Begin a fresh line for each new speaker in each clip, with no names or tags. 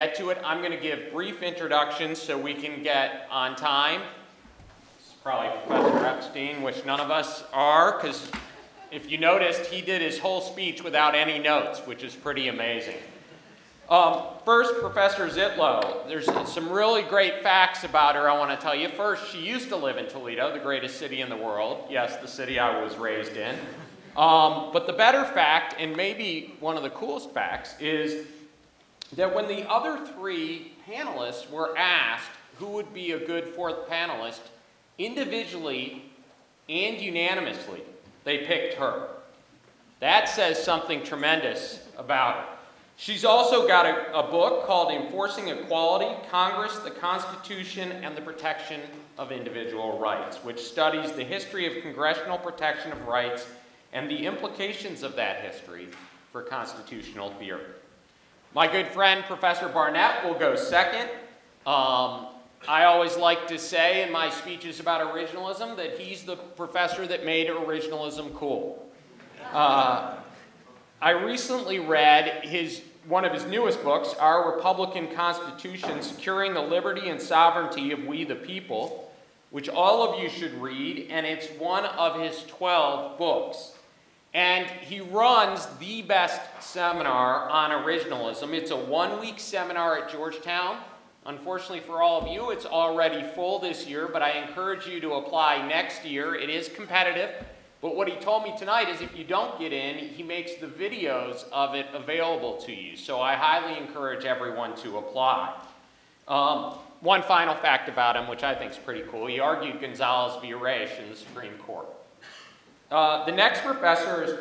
Get to it. I'm going to give brief introductions so we can get on time. This is probably Professor Epstein, which none of us are, because if you noticed, he did his whole speech without any notes, which is pretty amazing. First, Professor Zitlow. There's some really great facts about her I want to tell you. First, she used to live in Toledo, the greatest city in the world. Yes, the city I was raised in. But the better fact, and maybe one of the coolest facts, is that when the other three panelists were asked who would be a good fourth panelist, individually and unanimously, they picked her. That says something tremendous about her. She's also got a book called Enforcing Equality, Congress, the Constitution, and the Protection of Individual Rights, which studies the history of congressional protection of rights and the implications of that history for constitutional theory. My good friend, Professor Barnett, will go second. I always like to say in my speeches about originalism that he's the professor that made originalism cool. I recently read one of his newest books, Our Republican Constitution, Securing the Liberty and Sovereignty of We the People, which all of you should read, and it's one of his 12 books. And he runs the best seminar on originalism. It's a one-week seminar at Georgetown. Unfortunately for all of you, it's already full this year, but I encourage you to apply next year. It is competitive, but what he told me tonight is if you don't get in, he makes the videos of it available to you. So I highly encourage everyone to apply. One final fact about him, which I think is pretty cool. He argued Gonzalez v. Raich in the Supreme Court. The next professor is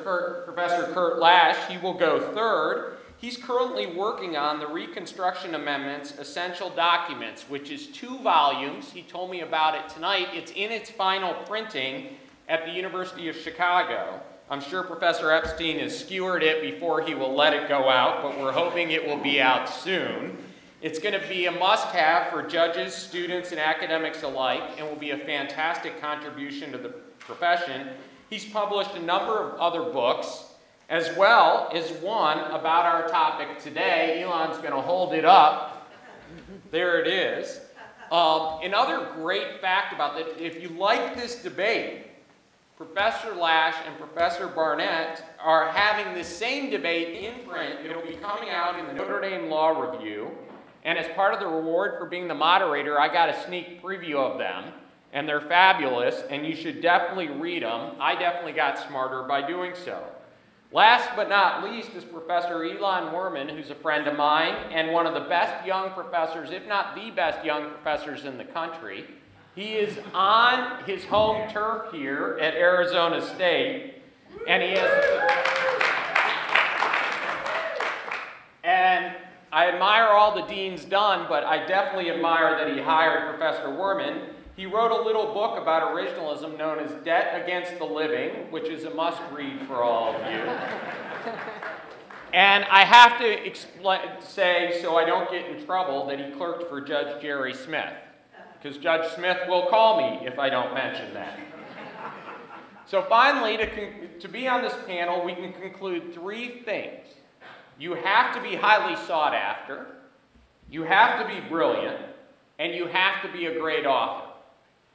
Professor Kurt Lash. He will go third. He's currently working on the Reconstruction Amendment's Essential Documents, which is 2 volumes. He told me about it tonight. It's in its final printing at the University of Chicago. I'm sure Professor Epstein has skewered it before he will let it go out, but we're hoping it will be out soon. It's going to be a must-have for judges, students, and academics alike, and will be a fantastic contribution to the profession. He's published a number of other books, as well as one about our topic today. Elon's going to hold it up. There it is. Another great fact about that, if you like this debate, Professor Lash and Professor Barnett are having the same debate in print. It'll be coming out in the Notre Dame Law Review. And as part of the reward for being the moderator, I got a sneak preview of them. And they're fabulous, and you should definitely read them. I definitely got smarter by doing so. Last but not least is Professor Elon Werman, who's a friend of mine, and one of the best young professors, if not the best young professors in the country. He is on his home turf here at Arizona State, and and I admire all the dean's done, but I definitely admire that he hired Professor Werman. He wrote a little book about originalism known as Debt Against the Living, which is a must-read for all of you. And I have to say, so I don't get in trouble, that he clerked for Judge Jerry Smith, because Judge Smith will call me if I don't mention that. So finally, to be on this panel, we can conclude 3 things. You have to be highly sought after, you have to be brilliant, and you have to be a great author.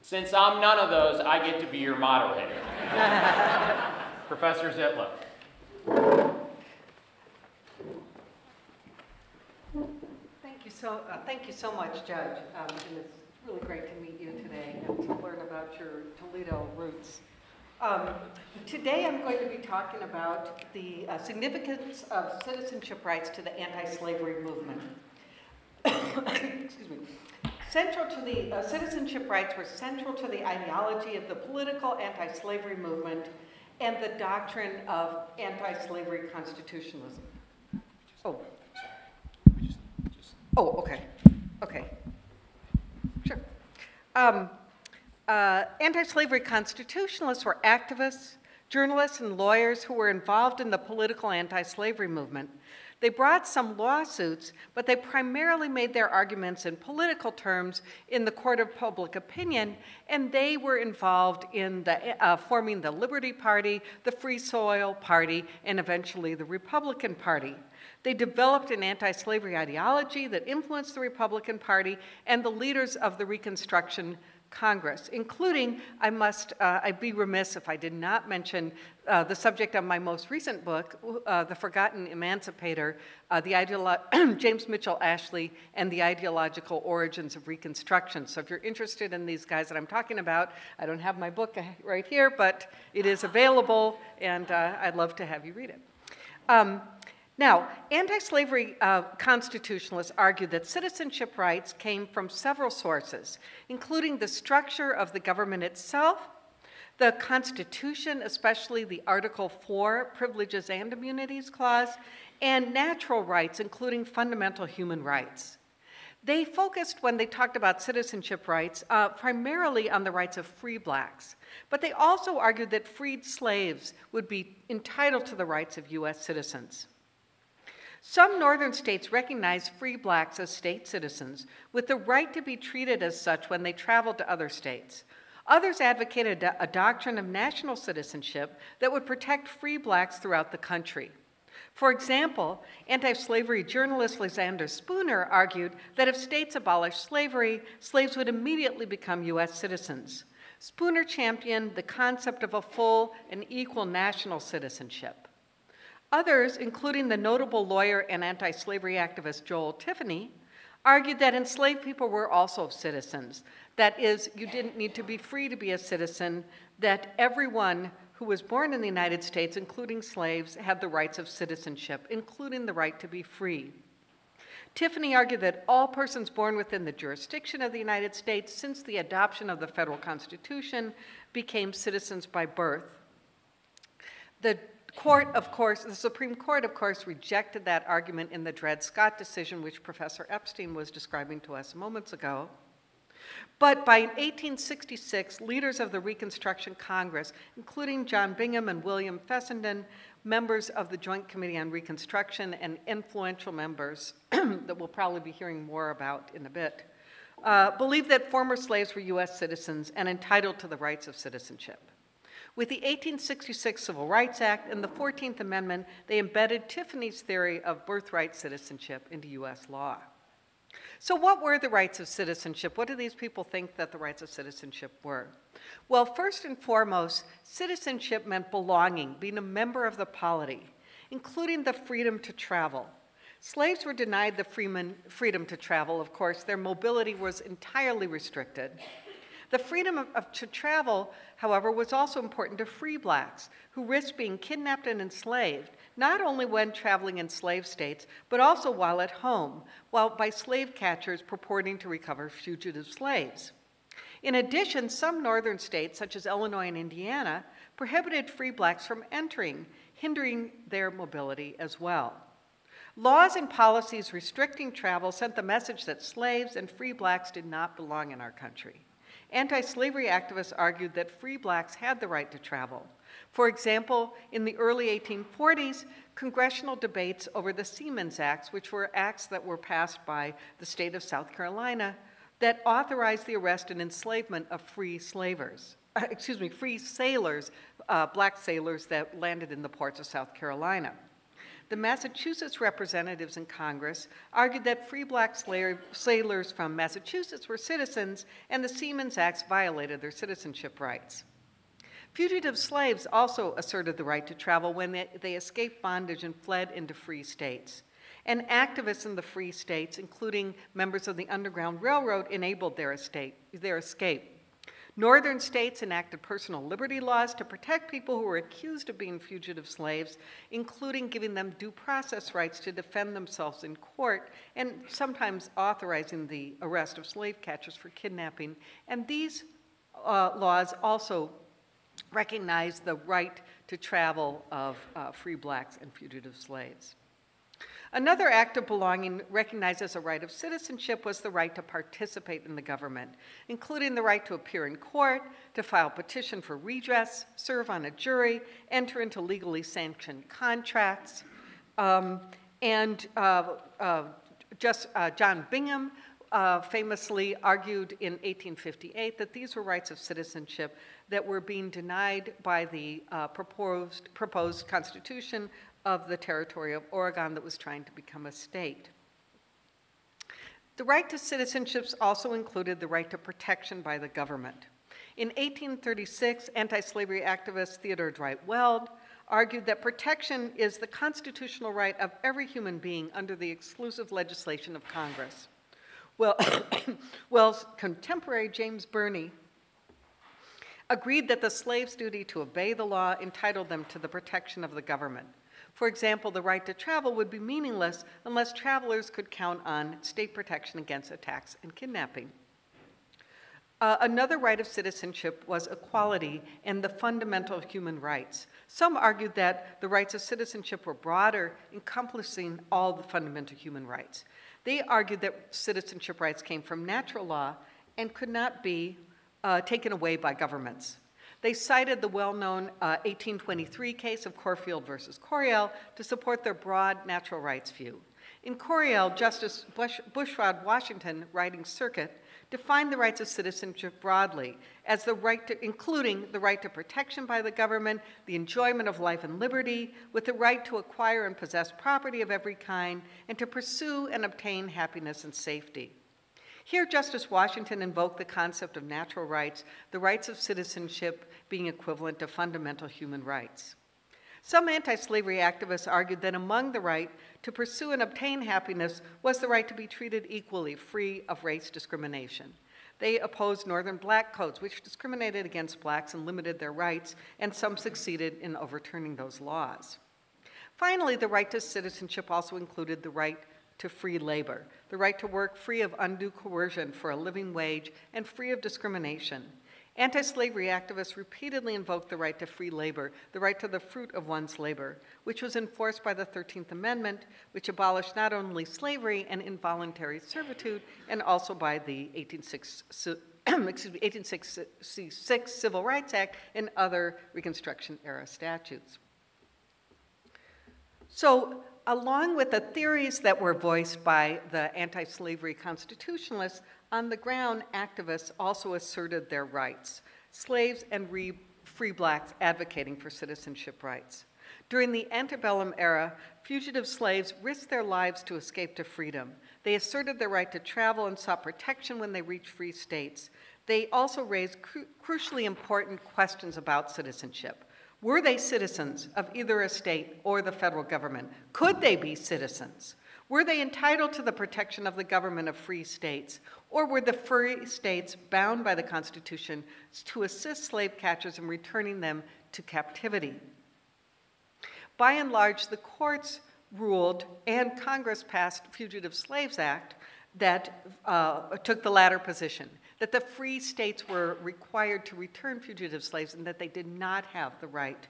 Since I'm none of those, I get to be your moderator. Professor Zitlow.
Thank you so much, Judge. And it's really great to meet you today and to learn about your Toledo roots. Today I'm going to be talking about the significance of citizenship rights to the anti-slavery movement. Excuse me. Central to the citizenship rights were central to the ideology of the political anti-slavery movement and the doctrine of anti-slavery constitutionalism. Okay. Sure. Anti-slavery constitutionalists were activists, journalists, and lawyers who were involved in the political anti-slavery movement. They brought some lawsuits, but they primarily made their arguments in political terms in the court of public opinion, and they were involved in forming the Liberty Party, the Free Soil Party, and eventually the Republican Party. They developed an anti-slavery ideology that influenced the Republican Party and the leaders of the Reconstruction Congress, including, I'd be remiss if I did not mention the subject of my most recent book, The Forgotten Emancipator, James Mitchell Ashley and the Ideological Origins of Reconstruction. So if you're interested in these guys that I'm talking about, I don't have my book right here, but it is available, and I'd love to have you read it. Now, anti-slavery constitutionalists argued that citizenship rights came from several sources, including the structure of the government itself, the Constitution, especially the Article 4 Privileges and Immunities Clause, and natural rights, including fundamental human rights. They focused, when they talked about citizenship rights, primarily on the rights of free blacks, but they also argued that freed slaves would be entitled to the rights of U.S. citizens. Some northern states recognized free blacks as state citizens with the right to be treated as such when they traveled to other states. Others advocated a doctrine of national citizenship that would protect free blacks throughout the country. For example, anti-slavery journalist Lysander Spooner argued that if states abolished slavery, slaves would immediately become U.S. citizens. Spooner championed the concept of a full and equal national citizenship. Others, including the notable lawyer and anti-slavery activist Joel Tiffany, argued that enslaved people were also citizens. That is, you didn't need to be free to be a citizen, that everyone who was born in the United States, including slaves, had the rights of citizenship, including the right to be free. Tiffany argued that all persons born within the jurisdiction of the United States since the adoption of the federal Constitution became citizens by birth. The Supreme Court, of course, rejected that argument in the Dred Scott decision, which Professor Epstein was describing to us moments ago. But by 1866, leaders of the Reconstruction Congress, including John Bingham and William Fessenden, members of the Joint Committee on Reconstruction and influential members that we'll probably be hearing more about in a bit, believed that former slaves were U.S. citizens and entitled to the rights of citizenship. With the 1866 Civil Rights Act and the 14th Amendment, they embedded Tiffany's theory of birthright citizenship into U.S. law. So what were the rights of citizenship? What do these people think that the rights of citizenship were? Well, first and foremost, citizenship meant belonging, being a member of the polity, including the freedom to travel. Slaves were denied the freedom to travel, of course. Their mobility was entirely restricted. The freedom to travel, however, was also important to free blacks who risked being kidnapped and enslaved, not only when traveling in slave states, but also while at home, by slave catchers purporting to recover fugitive slaves. In addition, some northern states, such as Illinois and Indiana, prohibited free blacks from entering, hindering their mobility as well. Laws and policies restricting travel sent the message that slaves and free blacks did not belong in our country. Anti-slavery activists argued that free blacks had the right to travel. For example, in the early 1840s, congressional debates over the Seamen's Acts, which were acts that were passed by the state of South Carolina, that authorized the arrest and enslavement of free sailors, black sailors that landed in the ports of South Carolina. The Massachusetts representatives in Congress argued that free black sailors from Massachusetts were citizens, and the Seamen's Acts violated their citizenship rights. Fugitive slaves also asserted the right to travel when they escaped bondage and fled into free states. And activists in the free states, including members of the Underground Railroad, enabled their escape. Northern states enacted personal liberty laws to protect people who were accused of being fugitive slaves, including giving them due process rights to defend themselves in court, and sometimes authorizing the arrest of slave catchers for kidnapping. And these laws also recognize the right to travel of free blacks and fugitive slaves. Another act of belonging recognized as a right of citizenship was the right to participate in the government, including the right to appear in court, to file petition for redress, serve on a jury, enter into legally sanctioned contracts. John Bingham famously argued in 1858 that these were rights of citizenship that were being denied by the proposed Constitution of the territory of Oregon that was trying to become a state. The right to citizenships also included the right to protection by the government. In 1836, anti-slavery activist Theodore Dwight Weld argued that protection is the constitutional right of every human being under the exclusive legislation of Congress. Well, Well's contemporary James Burney agreed that the slave's duty to obey the law entitled them to the protection of the government. For example, the right to travel would be meaningless unless travelers could count on state protection against attacks and kidnapping. Another right of citizenship was equality and the fundamental human rights. Some argued that the rights of citizenship were broader, encompassing all the fundamental human rights. They argued that citizenship rights came from natural law and could not be taken away by governments. They cited the well-known 1823 case of Corfield versus Coriel to support their broad natural rights view. In Coriel, Justice Bushrod Washington, writing circuit, defined the rights of citizenship broadly as the right to, including the right to protection by the government, the enjoyment of life and liberty, with the right to acquire and possess property of every kind, and to pursue and obtain happiness and safety. Here, Justice Washington invoked the concept of natural rights, the rights of citizenship being equivalent to fundamental human rights. Some anti-slavery activists argued that among the right to pursue and obtain happiness was the right to be treated equally, free of race discrimination. They opposed Northern black codes, which discriminated against blacks and limited their rights, and some succeeded in overturning those laws. Finally, the right to citizenship also included the right to free labor, the right to work free of undue coercion for a living wage and free of discrimination. Anti-slavery activists repeatedly invoked the right to free labor, the right to the fruit of one's labor, which was enforced by the 13th Amendment, which abolished not only slavery and involuntary servitude, and also by the 1866 Civil Rights Act and other Reconstruction-era statutes. So, along with the theories that were voiced by the anti-slavery constitutionalists, on the ground, activists also asserted their rights, slaves and free blacks advocating for citizenship rights. During the antebellum era, fugitive slaves risked their lives to escape to freedom. They asserted their right to travel and sought protection when they reached free states. They also raised crucially important questions about citizenship. Were they citizens of either a state or the federal government? Could they be citizens? Were they entitled to the protection of the government of free states? Or were the free states bound by the Constitution to assist slave catchers in returning them to captivity? By and large, the courts ruled, and Congress passed Fugitive Slaves Act that took the latter position, that the free states were required to return fugitive slaves and that they did not have the right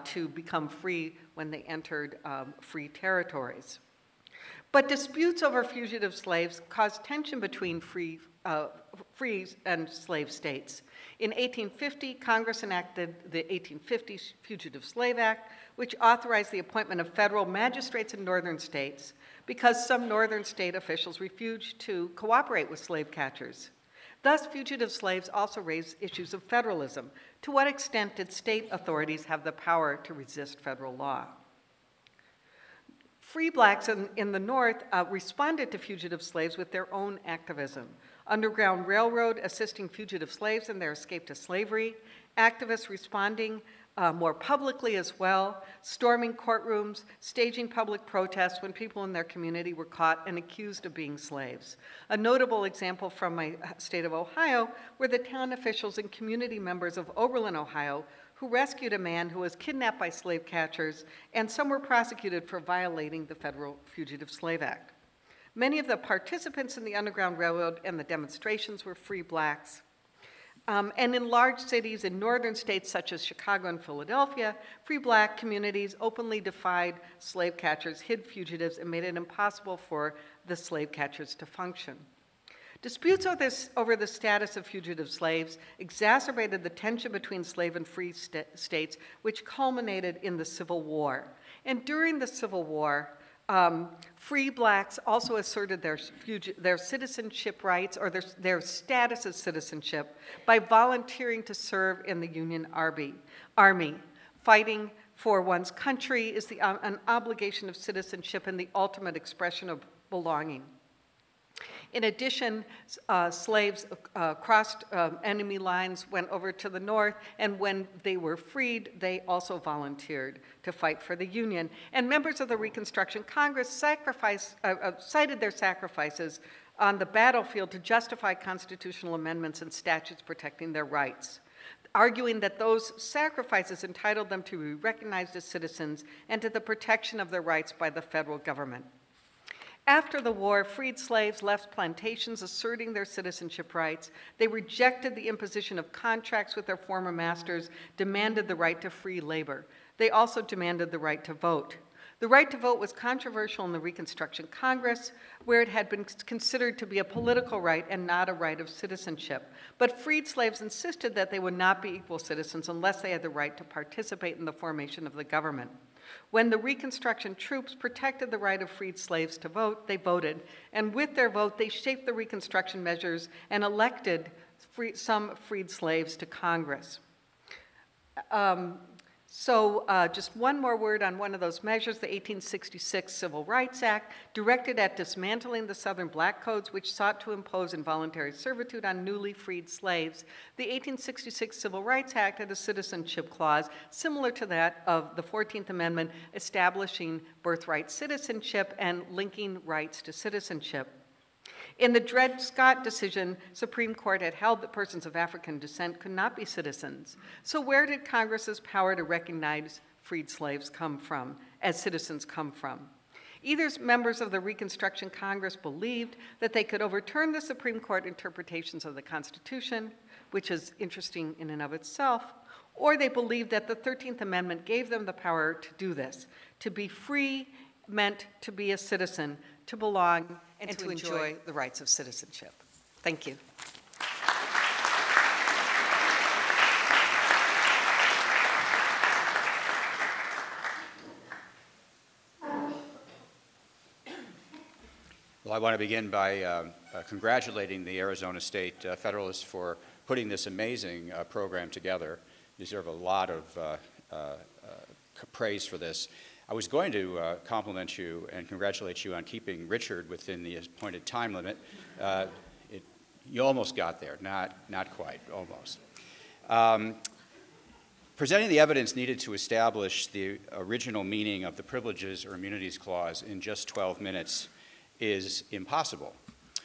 to become free when they entered free territories. But disputes over fugitive slaves caused tension between free and slave states. In 1850, Congress enacted the 1850 Fugitive Slave Act, which authorized the appointment of federal magistrates in northern states because some northern state officials refused to cooperate with slave catchers. Thus, fugitive slaves also raised issues of federalism. To what extent did state authorities have the power to resist federal law? Free blacks in the North responded to fugitive slaves with their own activism. Underground Railroad assisting fugitive slaves in their escape to slavery, activists responding more publicly as well, storming courtrooms, staging public protests when people in their community were caught and accused of being slaves. A notable example from my state of Ohio were the town officials and community members of Oberlin, Ohio, who rescued a man who was kidnapped by slave catchers, and some were prosecuted for violating the Federal Fugitive Slave Act. Many of the participants in the Underground Railroad and the demonstrations were free blacks. And in large cities in northern states such as Chicago and Philadelphia, free black communities openly defied slave catchers, hid fugitives, and made it impossible for the slave catchers to function. Disputes over the status of fugitive slaves exacerbated the tension between slave and free states, which culminated in the Civil War. And during the Civil War, free blacks also asserted their citizenship rights or their status as citizenship by volunteering to serve in the Union Army, fighting for one's country is an obligation of citizenship and the ultimate expression of belonging. In addition, slaves crossed enemy lines, went over to the north, and when they were freed, they also volunteered to fight for the Union. And members of the Reconstruction Congress cited their sacrifices on the battlefield to justify constitutional amendments and statutes protecting their rights, arguing that those sacrifices entitled them to be recognized as citizens and to the protection of their rights by the federal government. After the war, freed slaves left plantations asserting their citizenship rights. They rejected the imposition of contracts with their former masters, demanded the right to free labor. They also demanded the right to vote. The right to vote was controversial in the Reconstruction Congress, where it had been considered to be a political right and not a right of citizenship. But freed slaves insisted that they would not be equal citizens unless they had the right to participate in the formation of the government. When the Reconstruction troops protected the right of freed slaves to vote, they voted. And with their vote, they shaped the Reconstruction measures and elected some freed slaves to Congress. Just one more word on one of those measures, the 1866 Civil Rights Act, directed at dismantling the Southern Black Codes, which sought to impose involuntary servitude on newly freed slaves. The 1866 Civil Rights Act had a citizenship clause similar to that of the 14th Amendment, establishing birthright citizenship and linking rights to citizenship. In the Dred Scott decision, Supreme Court had held that persons of African descent could not be citizens. So where did Congress's power to recognize freed slaves come from, as citizens come from? Either members of the Reconstruction Congress believed that they could overturn the Supreme Court interpretations of the Constitution, which is interesting in and of itself, or they believed that the 13th Amendment gave them the power to do this. To be free meant to be a citizen, to belong, and to enjoy the rights of citizenship. Thank you.
Well, I want to begin by congratulating the Arizona State Federalists for putting this amazing program together. You deserve a lot of praise for this. I was going to compliment you and congratulate you on keeping Richard within the appointed time limit. You almost got there, not quite, almost. Presenting the evidence needed to establish the original meaning of the Privileges or Immunities Clause in just 12 minutes is impossible.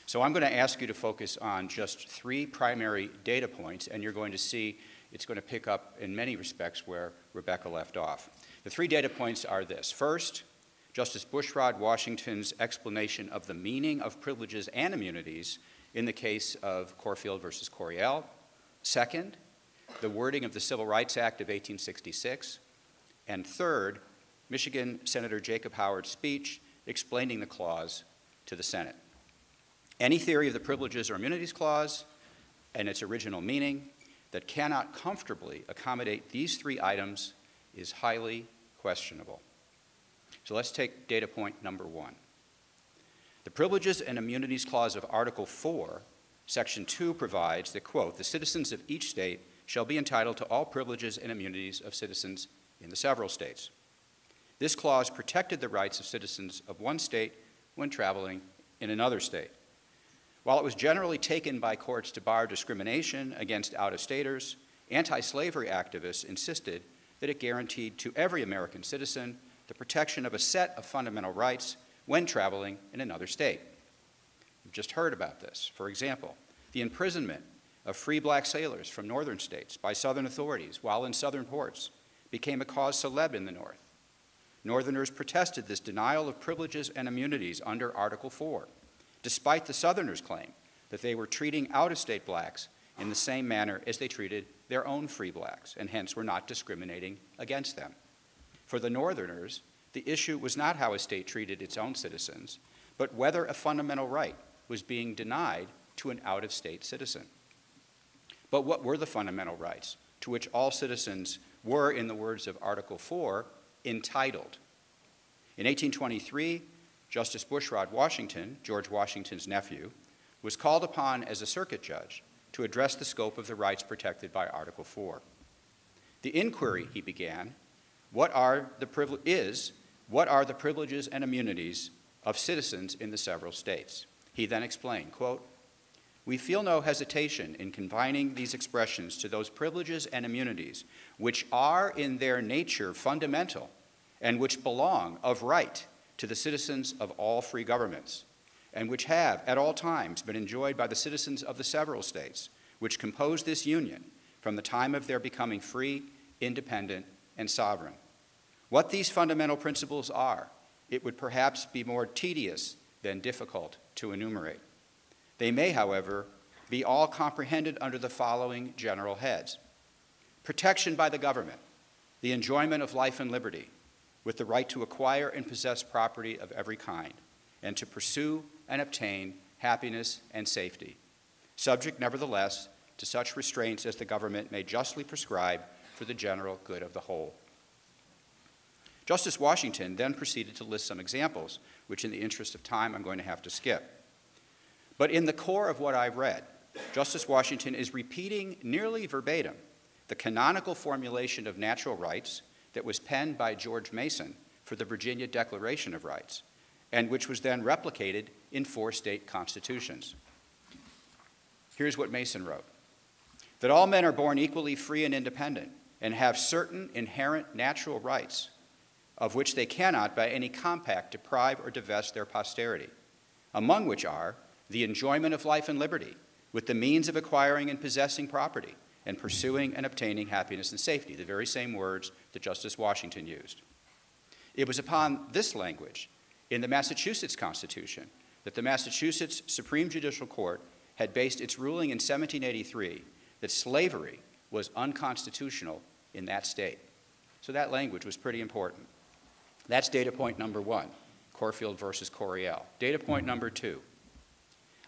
So I'm going to ask you to focus on just 3 primary data points, and you're going to see it's going to pick up in many respects where Rebecca left off. The 3 data points are this. First, Justice Bushrod Washington's explanation of the meaning of privileges and immunities in the case of Corfield versus Coryell. Second, the wording of the Civil Rights Act of 1866. And third, Michigan Senator Jacob Howard's speech explaining the clause to the Senate. Any theory of the Privileges or Immunities Clause and its original meaning that cannot comfortably accommodate these 3 items is highly questionable. So let's take data point number 1. The Privileges and Immunities Clause of Article 4, Section 2 provides that, quote, the citizens of each state shall be entitled to all privileges and immunities of citizens in the several states. This clause protected the rights of citizens of one state when traveling in another state. While it was generally taken by courts to bar discrimination against out-of-staters, anti-slavery activists insisted that it guaranteed to every American citizen the protection of a set of fundamental rights when traveling in another state. You've just heard about this. For example, the imprisonment of free black sailors from northern states by southern authorities while in southern ports became a cause célèbre in the North. Northerners protested this denial of privileges and immunities under Article 4, despite the Southerners' claim that they were treating out-of-state blacks in the same manner as they treated their own free blacks, and hence were not discriminating against them. For the Northerners, the issue was not how a state treated its own citizens, but whether a fundamental right was being denied to an out-of-state citizen. But what were the fundamental rights to which all citizens were, in the words of Article 4, entitled? In 1823, Justice Bushrod Washington, George Washington's nephew, was called upon as a circuit judge to address the scope of the rights protected by Article 4. The inquiry, he began, what are the privileges and immunities of citizens in the several states. He then explained, quote, "We feel no hesitation in confining these expressions to those privileges and immunities which are in their nature fundamental and which belong of right to the citizens of all free governments, and which have at all times been enjoyed by the citizens of the several states which compose this union from the time of their becoming free, independent, and sovereign. What these fundamental principles are, it would perhaps be more tedious than difficult to enumerate. They may, however, be all comprehended under the following general heads: protection by the government, the enjoyment of life and liberty, with the right to acquire and possess property of every kind, and to pursue and obtain happiness and safety, subject, nevertheless, to such restraints as the government may justly prescribe for the general good of the whole." Justice Washington then proceeded to list some examples, which in the interest of time I'm going to have to skip. But in the core of what I've read, Justice Washington is repeating nearly verbatim the canonical formulation of natural rights that was penned by George Mason for the Virginia Declaration of Rights, and which was then replicated in 4 state constitutions. Here's what Mason wrote: "That all men are born equally free and independent, and have certain inherent natural rights, of which they cannot by any compact deprive or divest their posterity, among which are the enjoyment of life and liberty, with the means of acquiring and possessing property, and pursuing and obtaining happiness and safety," the very same words that Justice Washington used. It was upon this language in the Massachusetts Constitution that the Massachusetts Supreme Judicial Court had based its ruling in 1783 that slavery was unconstitutional in that state. So that language was pretty important. That's data point number 1, Corfield versus Coryell. Data point number 2.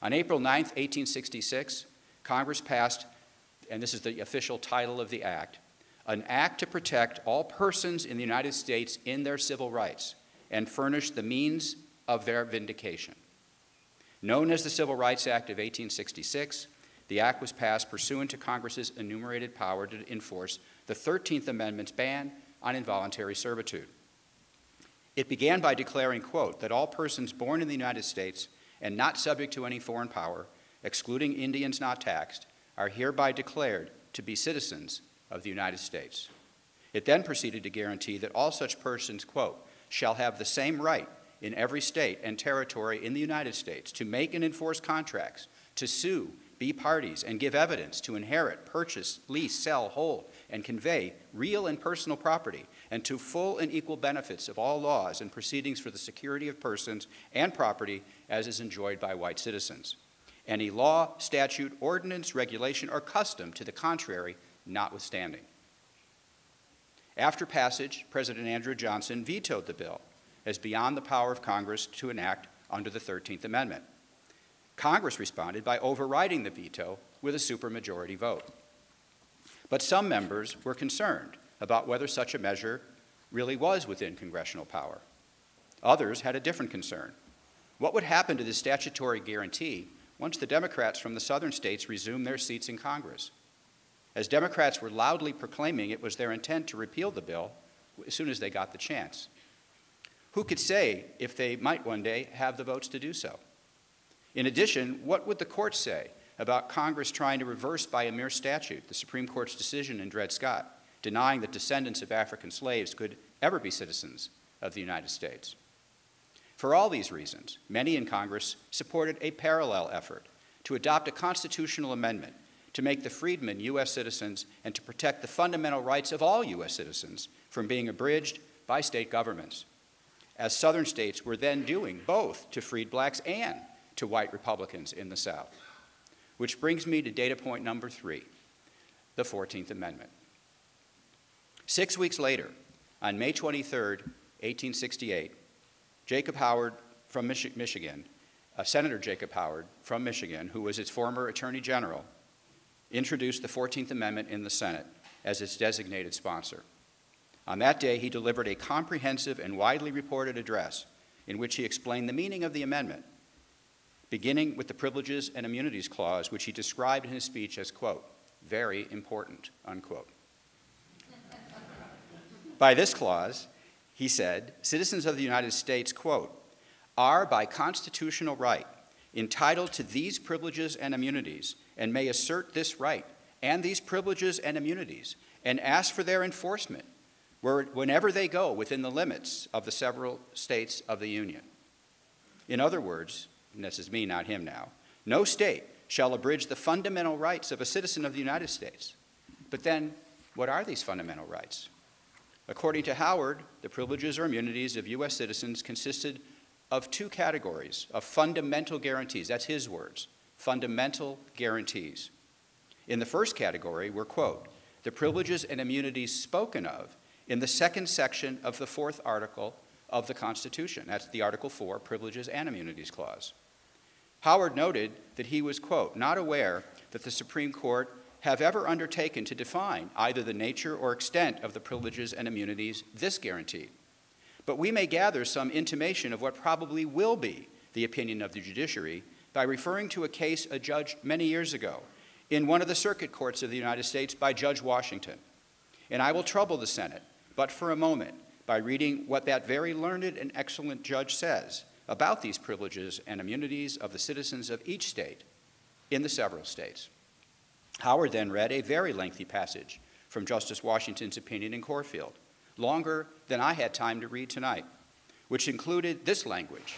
On April 9th, 1866, Congress passed, and this is the official title of the act, an act to protect all persons in the United States in their civil rights and furnish the means of their vindication. Known as the Civil Rights Act of 1866, the act was passed pursuant to Congress's enumerated power to enforce the 13th Amendment's ban on involuntary servitude. It began by declaring, quote, "that all persons born in the United States and not subject to any foreign power, excluding Indians not taxed, are hereby declared to be citizens of the United States." It then proceeded to guarantee that all such persons, quote, "shall have the same right in every state and territory in the United States to make and enforce contracts, to sue, be parties, and give evidence, to inherit, purchase, lease, sell, hold, and convey real and personal property, and to full and equal benefits of all laws and proceedings for the security of persons and property as is enjoyed by white citizens. Any law, statute, ordinance, regulation, or custom to the contrary notwithstanding." After passage, President Andrew Johnson vetoed the bill as beyond the power of Congress to enact under the 13th Amendment. Congress responded by overriding the veto with a supermajority vote. But some members were concerned about whether such a measure really was within congressional power. Others had a different concern. What would happen to this statutory guarantee once the Democrats from the southern states resumed their seats in Congress? As Democrats were loudly proclaiming it was their intent to repeal the bill as soon as they got the chance. Who could say if they might one day have the votes to do so? In addition, what would the courts say about Congress trying to reverse by a mere statute the Supreme Court's decision in Dred Scott, denying that descendants of African slaves could ever be citizens of the United States? For all these reasons, many in Congress supported a parallel effort to adopt a constitutional amendment to make the freedmen U.S. citizens and to protect the fundamental rights of all U.S. citizens from being abridged by state governments, as southern states were then doing both to freed blacks and to white Republicans in the South. Which brings me to data point number 3, the 14th Amendment. 6 weeks later, on May 23rd, 1868, Jacob Howard from Michigan, Senator Jacob Howard from Michigan, who was its former Attorney General, introduced the 14th Amendment in the Senate as its designated sponsor. On that day, he delivered a comprehensive and widely reported address in which he explained the meaning of the amendment, beginning with the Privileges and Immunities Clause, which he described in his speech as, quote, "very important," unquote. By this clause, he said, citizens of the United States, quote, are by constitutional right entitled to these privileges and immunities and may assert this right and these privileges and immunities and ask for their enforcement whenever they go within the limits of the several states of the Union. In other words, and this is me, not him now, no state shall abridge the fundamental rights of a citizen of the United States. But then, what are these fundamental rights? According to Howard, the privileges or immunities of U.S. citizens consisted of two categories of fundamental guarantees. That's his words, fundamental guarantees. In the first category were, quote, the privileges and immunities spoken of in the second section of the fourth article of the Constitution. That's the Article 4, Privileges and Immunities Clause. Howard noted that he was, quote, not aware that the Supreme Court have ever undertaken to define either the nature or extent of the privileges and immunities this guaranteed. But we may gather some intimation of what probably will be the opinion of the judiciary by referring to a case adjudged many years ago in one of the circuit courts of the United States by Judge Washington. And I will trouble the Senate, but for a moment, by reading what that very learned and excellent judge says about these privileges and immunities of the citizens of each state in the several states. Howard then read a very lengthy passage from Justice Washington's opinion in Corfield, longer than I had time to read tonight, which included this language: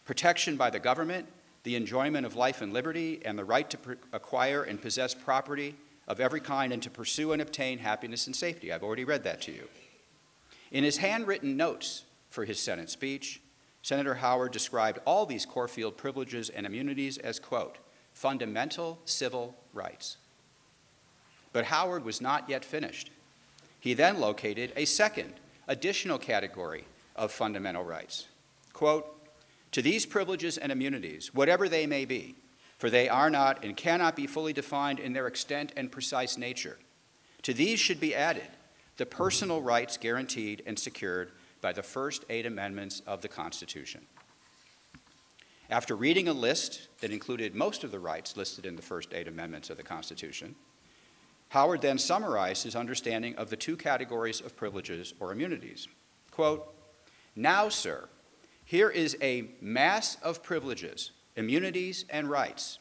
protection by the government, the enjoyment of life and liberty, and the right to acquire and possess property of every kind and to pursue and obtain happiness and safety. I've already read that to you. In his handwritten notes for his Senate speech, Senator Howard described all these Corfield privileges and immunities as, quote, fundamental civil rights. But Howard was not yet finished. He then located a second, additional category of fundamental rights. Quote, to these privileges and immunities, whatever they may be, for they are not and cannot be fully defined in their extent and precise nature, to these should be added the personal rights guaranteed and secured by the first 8 amendments of the Constitution. After reading a list that included most of the rights listed in the first 8 amendments of the Constitution, Howard then summarized his understanding of the two categories of privileges or immunities. Quote, now, sir, here is a mass of privileges, immunities, and rights,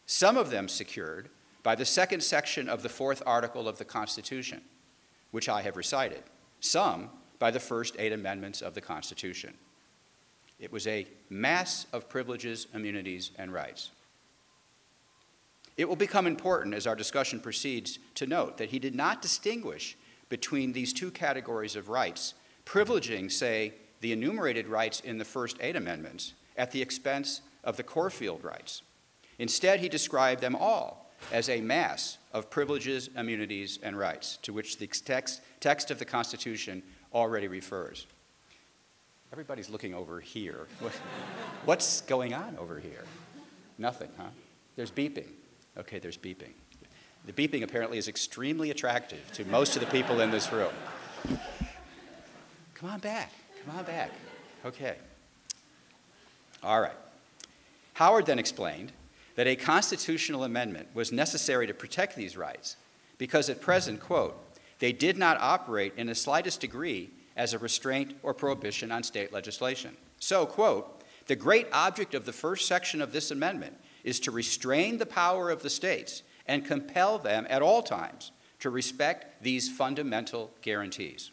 some of them secured by the second section of the fourth article of the Constitution, which I have recited, some by the first 8 amendments of the Constitution. It was a mass of privileges, immunities, and rights. It will become important as our discussion proceeds to note that he did not distinguish between these two categories of rights, privileging, say, the enumerated rights in the first 8 amendments at the expense of the Corfield rights. Instead, he described them all as a mass of privileges, immunities, and rights, to which the text of the Constitution already refers. Everybody's looking over here. What's going on over here? Nothing, huh? There's beeping. Okay, there's beeping. The beeping apparently is extremely attractive to most of the people in this room. Come on back. Come on back. Okay. All right. Howard then explained that a constitutional amendment was necessary to protect these rights because at present, quote, they did not operate in the slightest degree as a restraint or prohibition on state legislation. So, quote, the great object of the first section of this amendment is to restrain the power of the states and compel them at all times to respect these fundamental guarantees.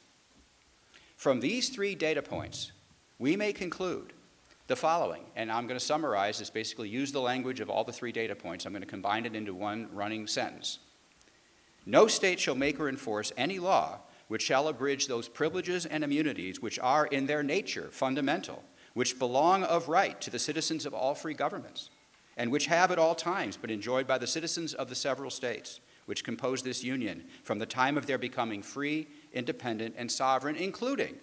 From these 3 data points, we may conclude the following, and I'm going to summarize this, basically use the language of all the 3 data points. I'm going to combine it into one running sentence. No state shall make or enforce any law which shall abridge those privileges and immunities which are in their nature fundamental, which belong of right to the citizens of all free governments, and which have at all times been enjoyed by the citizens of the several states which compose this union from the time of their becoming free, independent, and sovereign, including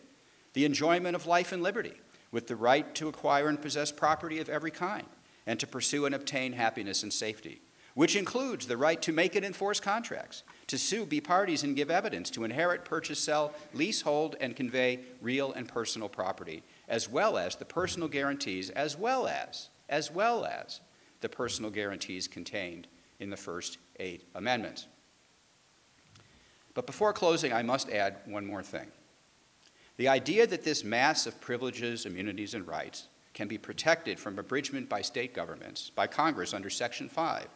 the enjoyment of life and liberty, with the right to acquire and possess property of every kind, and to pursue and obtain happiness and safety, which includes the right to make and enforce contracts, to sue, be parties, and give evidence, to inherit, purchase, sell, lease, hold, and convey real and personal property, as well as the personal guarantees, as well as the personal guarantees contained in the first 8 amendments. But before closing, I must add one more thing. The idea that this mass of privileges, immunities, and rights can be protected from abridgment by state governments, by Congress under Section 5,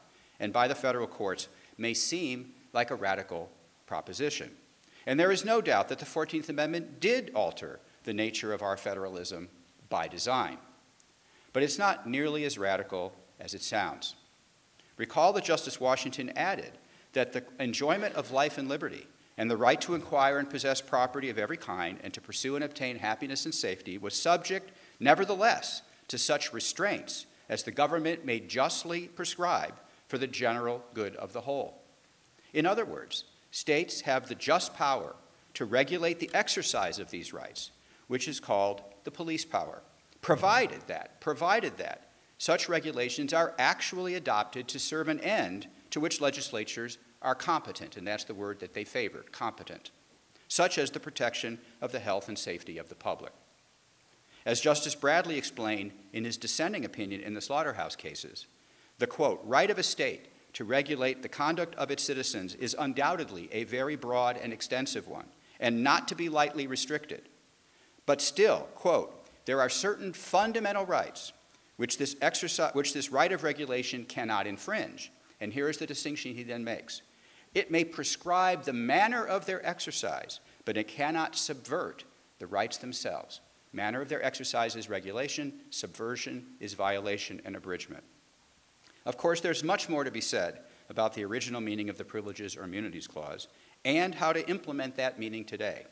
and by the federal courts may seem like a radical proposition. And there is no doubt that the 14th Amendment did alter the nature of our federalism by design. But it's not nearly as radical as it sounds. Recall that Justice Washington added that the enjoyment of life and liberty and the right to acquire and possess property of every kind and to pursue and obtain happiness and safety was subject, nevertheless, to such restraints as the government may justly prescribe for the general good of the whole. In other words, states have the just power to regulate the exercise of these rights, which is called the police power, provided that such regulations are actually adopted to serve an end to which legislatures are competent, and that's the word that they favored, competent, such as the protection of the health and safety of the public. As Justice Bradley explained in his dissenting opinion in the slaughterhouse cases, the, quote, right of a state to regulate the conduct of its citizens is undoubtedly a very broad and extensive one, and not to be lightly restricted. But still, quote, there are certain fundamental rights which this right of regulation cannot infringe. And here is the distinction he then makes. It may prescribe the manner of their exercise, but it cannot subvert the rights themselves. Manner of their exercise is regulation, subversion is violation and abridgment. Of course, there's much more to be said about the original meaning of the Privileges or Immunities Clause and how to implement that meaning today.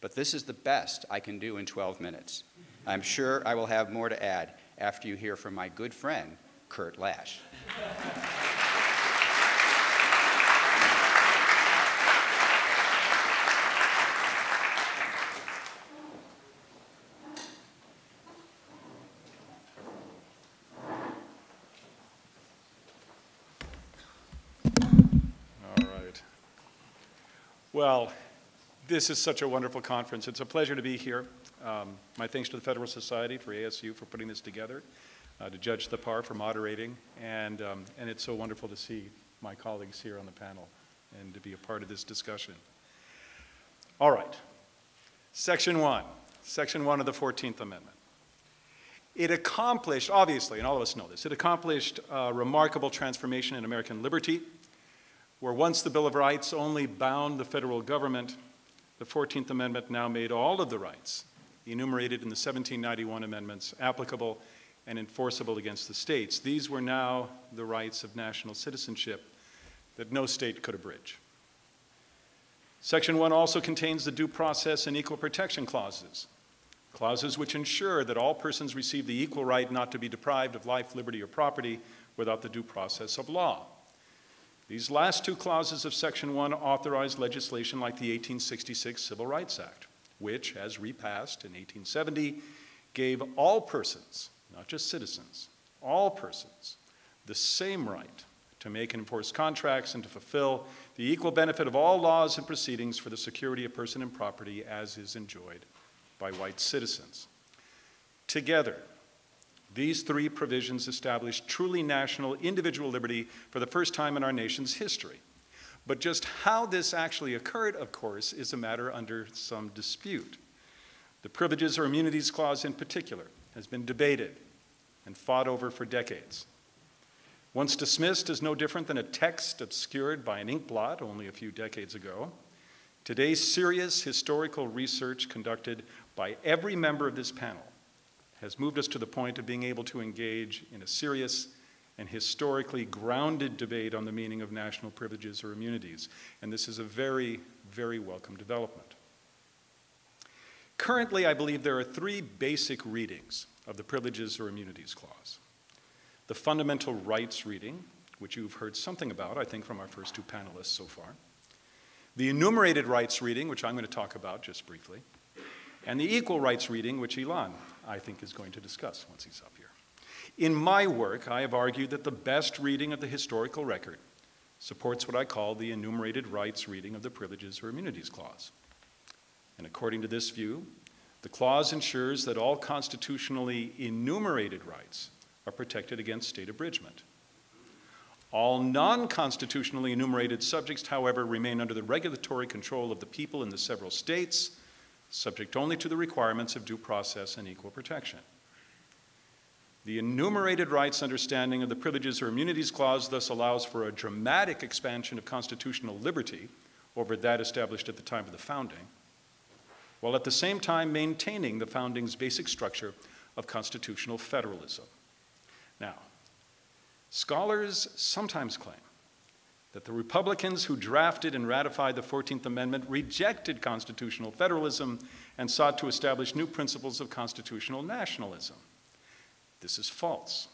But this is the best I can do in 12 minutes. I'm sure I will have more to add after you hear from my good friend, Kurt Lash.
Well, this is such a wonderful conference. It's a pleasure to be here. My thanks to the Federalist Society for ASU for putting this together, to Judge Thapar for moderating, and it's so wonderful to see my colleagues here on the panel and to be a part of this discussion. All right, Section 1 of the 14th Amendment. It accomplished, obviously, and all of us know this, it accomplished a remarkable transformation in American liberty, where once the Bill of Rights only bound the federal government, the 14th Amendment now made all of the rights enumerated in the 1791 amendments applicable and enforceable against the states. These were now the rights of national citizenship that no state could abridge. Section 1 also contains the due process and equal protection clauses, clauses which ensure that all persons receive the equal right not to be deprived of life, liberty, or property without the due process of law. These last two clauses of Section 1 authorize legislation like the 1866 Civil Rights Act, which, as repassed in 1870, gave all persons, not just citizens, all persons, the same right to make and enforce contracts and to fulfill the equal benefit of all laws and proceedings for the security of person and property as is enjoyed by white citizens. Together, these three provisions established truly national individual liberty for the first time in our nation's history. But just how this actually occurred, of course, is a matter under some dispute. The Privileges or Immunities Clause in particular has been debated and fought over for decades. Once dismissed as no different than a text obscured by an ink blot only a few decades ago, today's serious historical research conducted by every member of this panel has moved us to the point of being able to engage in a serious and historically grounded debate on the meaning of national privileges or immunities. And this is a very, very welcome development. Currently, I believe there are three basic readings of the Privileges or Immunities Clause. The fundamental rights reading, which you've heard something about, I think, from our first two panelists so far. The enumerated rights reading, which I'm going to talk about just briefly. And the equal rights reading, which Ilan, I think, is going to discuss once he's up here. In my work, I have argued that the best reading of the historical record supports what I call the enumerated rights reading of the Privileges or Immunities Clause. And according to this view, the clause ensures that all constitutionally enumerated rights are protected against state abridgment. All non-constitutionally enumerated subjects, however, remain under the regulatory control of the people in the several states, subject only to the requirements of due process and equal protection. The enumerated rights understanding of the Privileges or Immunities Clause thus allows for a dramatic expansion of constitutional liberty over that established at the time of the founding, while at the same time maintaining the founding's basic structure of constitutional federalism. Now, scholars sometimes claim that the Republicans who drafted and ratified the 14th Amendment rejected constitutional federalism and sought to establish new principles of constitutional nationalism. This is false.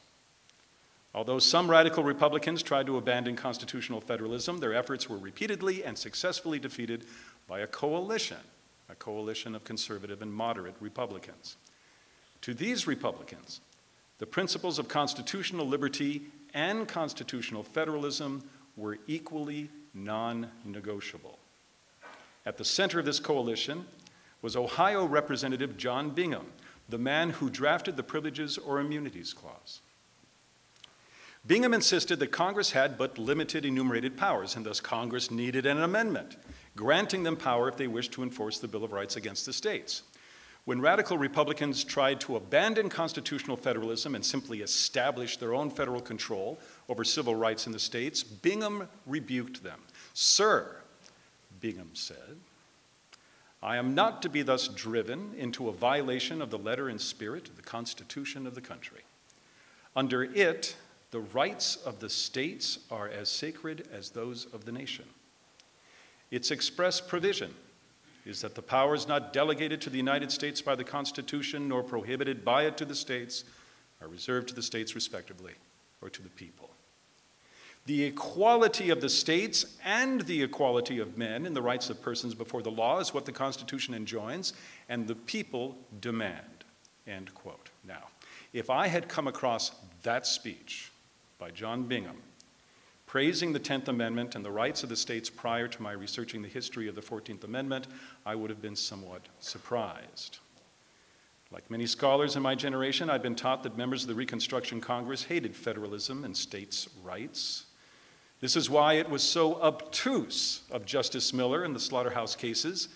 Although some radical Republicans tried to abandon constitutional federalism, their efforts were repeatedly and successfully defeated by a coalition of conservative and moderate Republicans. To these Republicans, the principles of constitutional liberty and constitutional federalism were equally non-negotiable. At the center of this coalition was Ohio Representative John Bingham, the man who drafted the Privileges or Immunities Clause. Bingham insisted that Congress had but limited enumerated powers, and thus Congress needed an amendment, granting them power if they wished to enforce the Bill of Rights against the states. When radical Republicans tried to abandon constitutional federalism and simply establish their own federal control over civil rights in the states, Bingham rebuked them. "Sir," Bingham said, "I am not to be thus driven into a violation of the letter and spirit of the Constitution of the country. Under it, the rights of the states are as sacred as those of the nation. Its express provision is that the powers not delegated to the United States by the Constitution nor prohibited by it to the states are reserved to the states respectively, or to the people. The equality of the states and the equality of men in the rights of persons before the law is what the Constitution enjoins, and the people demand." End quote. Now, if I had come across that speech by John Bingham, praising the 10th Amendment and the rights of the states prior to my researching the history of the 14th Amendment, I would have been somewhat surprised. Like many scholars in my generation, I'd been taught that members of the Reconstruction Congress hated federalism and states' rights. This is why it was so obtuse of Justice Miller in the Slaughterhouse cases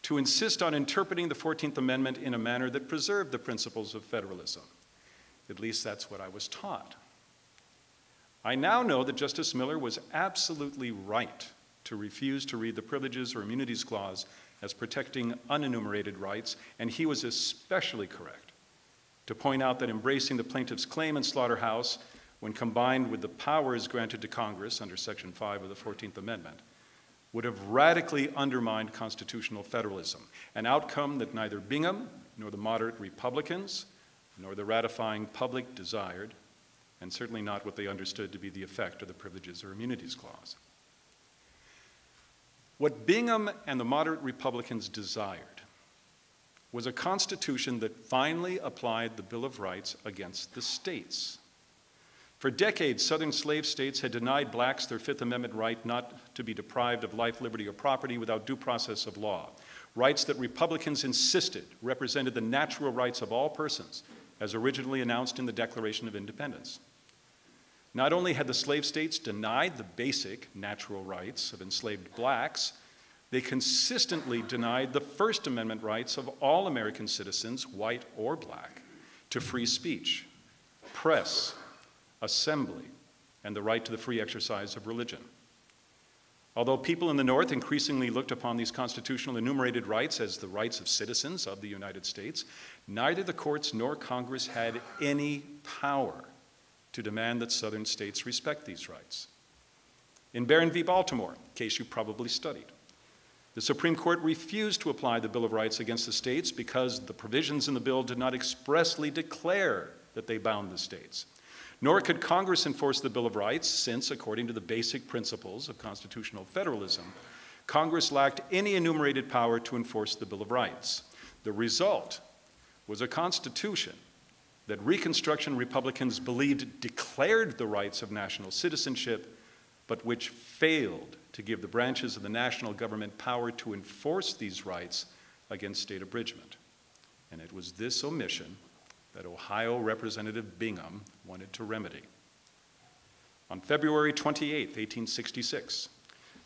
to insist on interpreting the 14th Amendment in a manner that preserved the principles of federalism. At least that's what I was taught. I now know that Justice Miller was absolutely right to refuse to read the Privileges or Immunities Clause as protecting unenumerated rights, and he was especially correct to point out that embracing the plaintiff's claim in Slaughterhouse, when combined with the powers granted to Congress under Section 5 of the 14th Amendment, would have radically undermined constitutional federalism, an outcome that neither Bingham nor the moderate Republicans nor the ratifying public desired, and certainly not what they understood to be the effect of the Privileges or Immunities Clause. What Bingham and the moderate Republicans desired was a constitution that finally applied the Bill of Rights against the states. For decades, Southern slave states had denied blacks their Fifth Amendment right not to be deprived of life, liberty, or property without due process of law, rights that Republicans insisted represented the natural rights of all persons, as originally announced in the Declaration of Independence. Not only had the slave states denied the basic natural rights of enslaved blacks, they consistently denied the First Amendment rights of all American citizens, white or black, to free speech, press, assembly, and the right to the free exercise of religion. Although people in the North increasingly looked upon these constitutional enumerated rights as the rights of citizens of the United States, neither the courts nor Congress had any power to demand that Southern states respect these rights. In Barron v. Baltimore, a case you probably studied, the Supreme Court refused to apply the Bill of Rights against the states because the provisions in the bill did not expressly declare that they bound the states. Nor could Congress enforce the Bill of Rights since, according to the basic principles of constitutional federalism, Congress lacked any enumerated power to enforce the Bill of Rights. The result was a constitution that Reconstruction Republicans believed declared the rights of national citizenship, but which failed to give the branches of the national government power to enforce these rights against state abridgment. And it was this omission that Ohio Representative Bingham wanted to remedy. On February 28, 1866,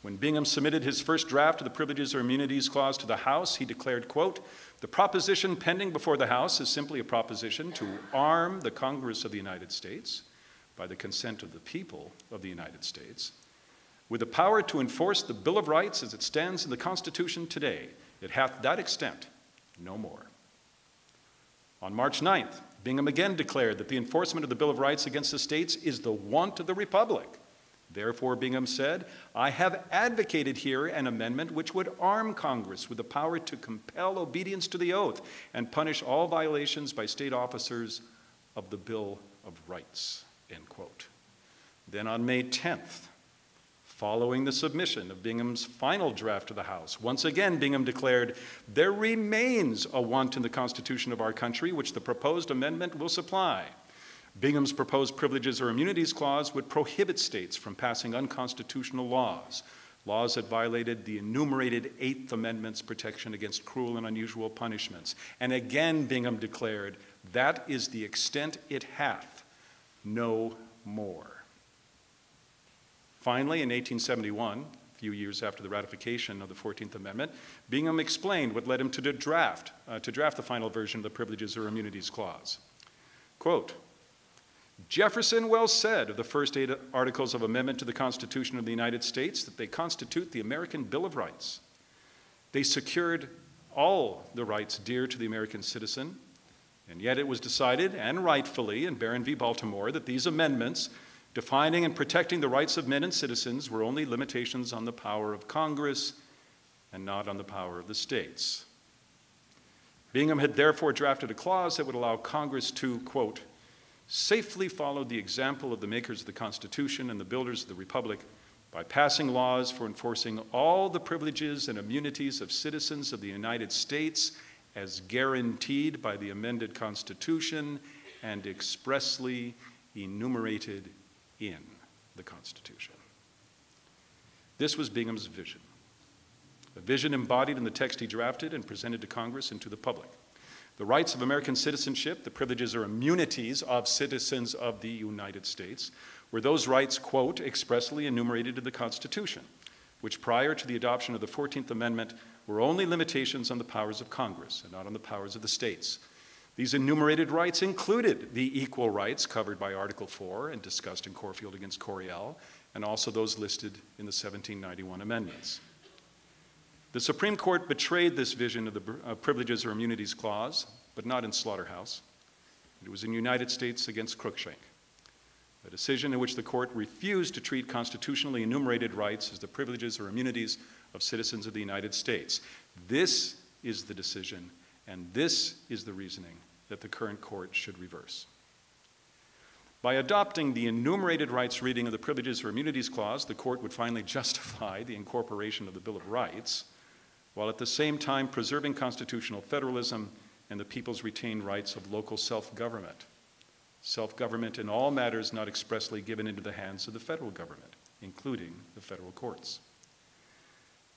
When Bingham submitted his first draft of the Privileges or Immunities Clause to the House, he declared, quote, "The proposition pending before the House is simply a proposition to arm the Congress of the United States, by the consent of the people of the United States, with the power to enforce the Bill of Rights as it stands in the Constitution today. It hath that extent, no more." On March 9th, Bingham again declared that the enforcement of the Bill of Rights against the states is the want of the Republic. Therefore, Bingham said, "I have advocated here an amendment which would arm Congress with the power to compel obedience to the oath and punish all violations by state officers of the Bill of Rights," end quote. Then on May 10th, following the submission of Bingham's final draft to the House, once again Bingham declared, "There remains a want in the Constitution of our country which the proposed amendment will supply." Bingham's proposed Privileges or Immunities Clause would prohibit states from passing unconstitutional laws, laws that violated the enumerated Eighth Amendment's protection against cruel and unusual punishments. And again Bingham declared, "That is the extent it hath, no more." Finally, in 1871, a few years after the ratification of the 14th Amendment, Bingham explained what led him to draft the final version of the Privileges or Immunities Clause. Quote, "Jefferson well said of the first 8 articles of amendment to the Constitution of the United States that they constitute the American Bill of Rights. They secured all the rights dear to the American citizen, and yet it was decided, and rightfully, in Barron v. Baltimore, that these amendments, defining and protecting the rights of men and citizens, were only limitations on the power of Congress and not on the power of the states." Bingham had therefore drafted a clause that would allow Congress to, quote, "safely follow the example of the makers of the Constitution and the builders of the Republic by passing laws for enforcing all the privileges and immunities of citizens of the United States as guaranteed by the amended Constitution and expressly enumerated in the Constitution." This was Bingham's vision, a vision embodied in the text he drafted and presented to Congress and to the public. The rights of American citizenship, the privileges or immunities of citizens of the United States, were those rights, quote, "expressly enumerated in the Constitution, which prior to the adoption of the 14th Amendment were only limitations on the powers of Congress and not on the powers of the states. These enumerated rights included the equal rights covered by Article 4 and discussed in Corfield against Coryell, and also those listed in the 1791 amendments." The Supreme Court betrayed this vision of the Privileges or Immunities Clause, but not in Slaughterhouse. It was in United States against Cruikshank, a decision in which the court refused to treat constitutionally enumerated rights as the privileges or immunities of citizens of the United States. This is the decision, and this is the reasoning that the current court should reverse. By adopting the enumerated rights reading of the Privileges or Immunities Clause, the court would finally justify the incorporation of the Bill of Rights, while at the same time preserving constitutional federalism and the people's retained rights of local self-government in all matters not expressly given into the hands of the federal government, including the federal courts.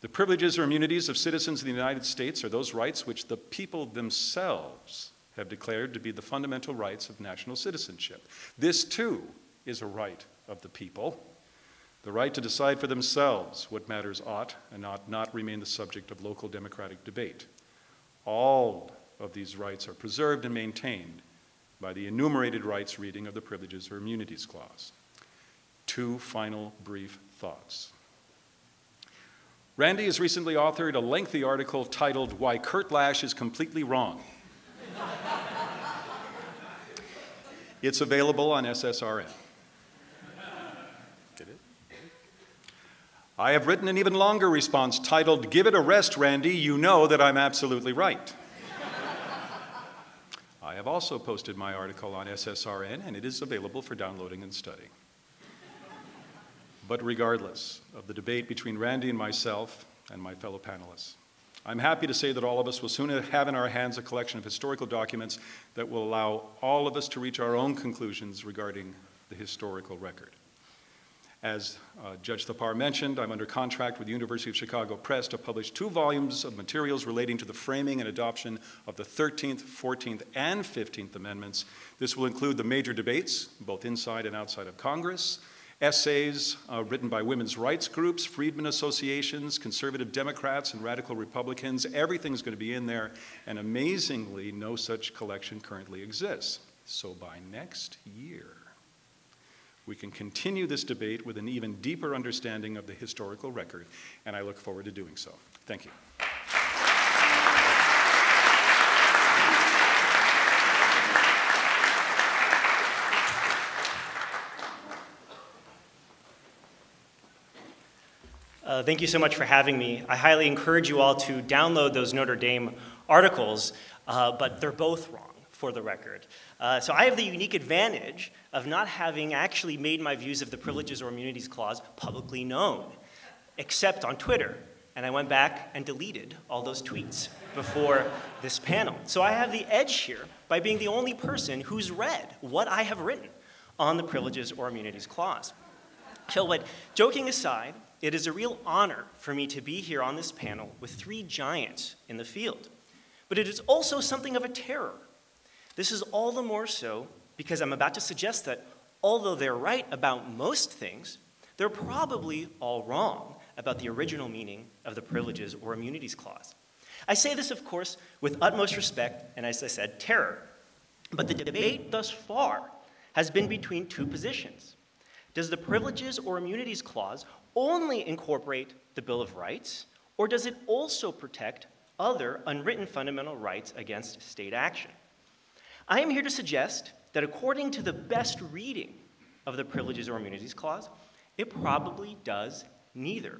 The privileges or immunities of citizens of the United States are those rights which the people themselves have declared to be the fundamental rights of national citizenship. This, too, is a right of the people. The right to decide for themselves what matters ought and ought not remain the subject of local democratic debate. All of these rights are preserved and maintained by the enumerated rights reading of the Privileges or Immunities Clause. 2 final brief thoughts. Randy has recently authored a lengthy article titled "Why Kurt Lash is Completely Wrong." It's available on SSRN. Get it? I have written an even longer response titled, "Give it a rest, Randy, you know that I'm absolutely right." I have also posted my article on SSRN, and it is available for downloading and studying. But regardless of the debate between Randy and myself and my fellow panelists, I'm happy to say that all of us will soon have in our hands a collection of historical documents that will allow all of us to reach our own conclusions regarding the historical record. As Judge Thapar mentioned, I'm under contract with the University of Chicago Press to publish 2 volumes of materials relating to the framing and adoption of the 13th, 14th, and 15th Amendments. This will include the major debates, both inside and outside of Congress, essays written by women's rights groups, freedmen associations, conservative Democrats, and radical Republicans. Everything's going to be in there, and amazingly, no such collection currently exists. So by next year, we can continue this debate with an even deeper understanding of the historical record, and I look forward to doing so. Thank you.
Thank you so much for having me. I highly encourage you all to download those Notre Dame articles, but they're both wrong, for the record. So I have the unique advantage of not having actually made my views of the Privileges or Immunities Clause publicly known, except on Twitter. And I went back and deleted all those tweets before this panel. So I have the edge here by being the only person who's read what I have written on the Privileges or Immunities Clause. So, but joking aside, it is a real honor for me to be here on this panel with three giants in the field. But it is also something of a terror. This is all the more so because I'm about to suggest that although they're right about most things, they're probably all wrong about the original meaning of the Privileges or Immunities Clause. I say this, of course, with utmost respect and, as I said, terror. But the debate thus far has been between two positions. Does the Privileges or Immunities Clause only incorporate the Bill of Rights, or does it also protect other unwritten fundamental rights against state action? I am here to suggest that according to the best reading of the Privileges or Immunities Clause, it probably does neither.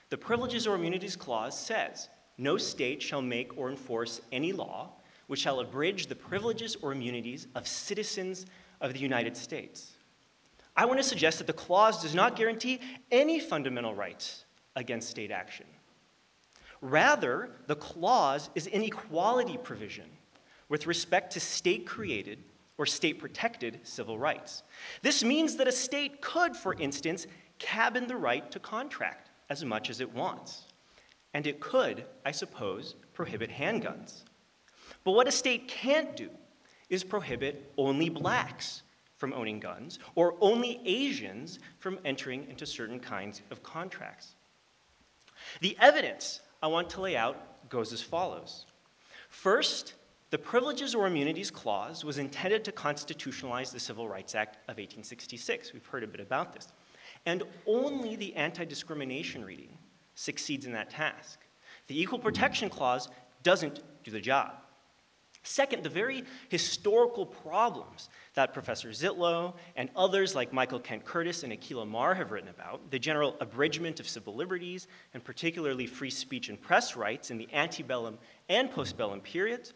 The Privileges or Immunities Clause says, no state shall make or enforce any law which shall abridge the privileges or immunities of citizens of the United States. I want to suggest that the clause does not guarantee any fundamental rights against state action. Rather, the clause is an equality provision with respect to state-created or state-protected civil rights. This means that a state could, for instance, cabin the right to contract as much as it wants. And it could, I suppose, prohibit handguns. But what a state can't do is prohibit only blacks from owning guns, or only Asians from entering into certain kinds of contracts. The evidence I want to lay out goes as follows. First, the Privileges or Immunities Clause was intended to constitutionalize the Civil Rights Act of 1866. We've heard a bit about this. And only the anti-discrimination reading succeeds in that task. The Equal Protection Clause doesn't do the job. Second, the very historical problems that Professor Zitlow and others like Michael Kent Curtis and Akhil Amar have written about, the general abridgment of civil liberties, and particularly free speech and press rights in the antebellum and postbellum periods,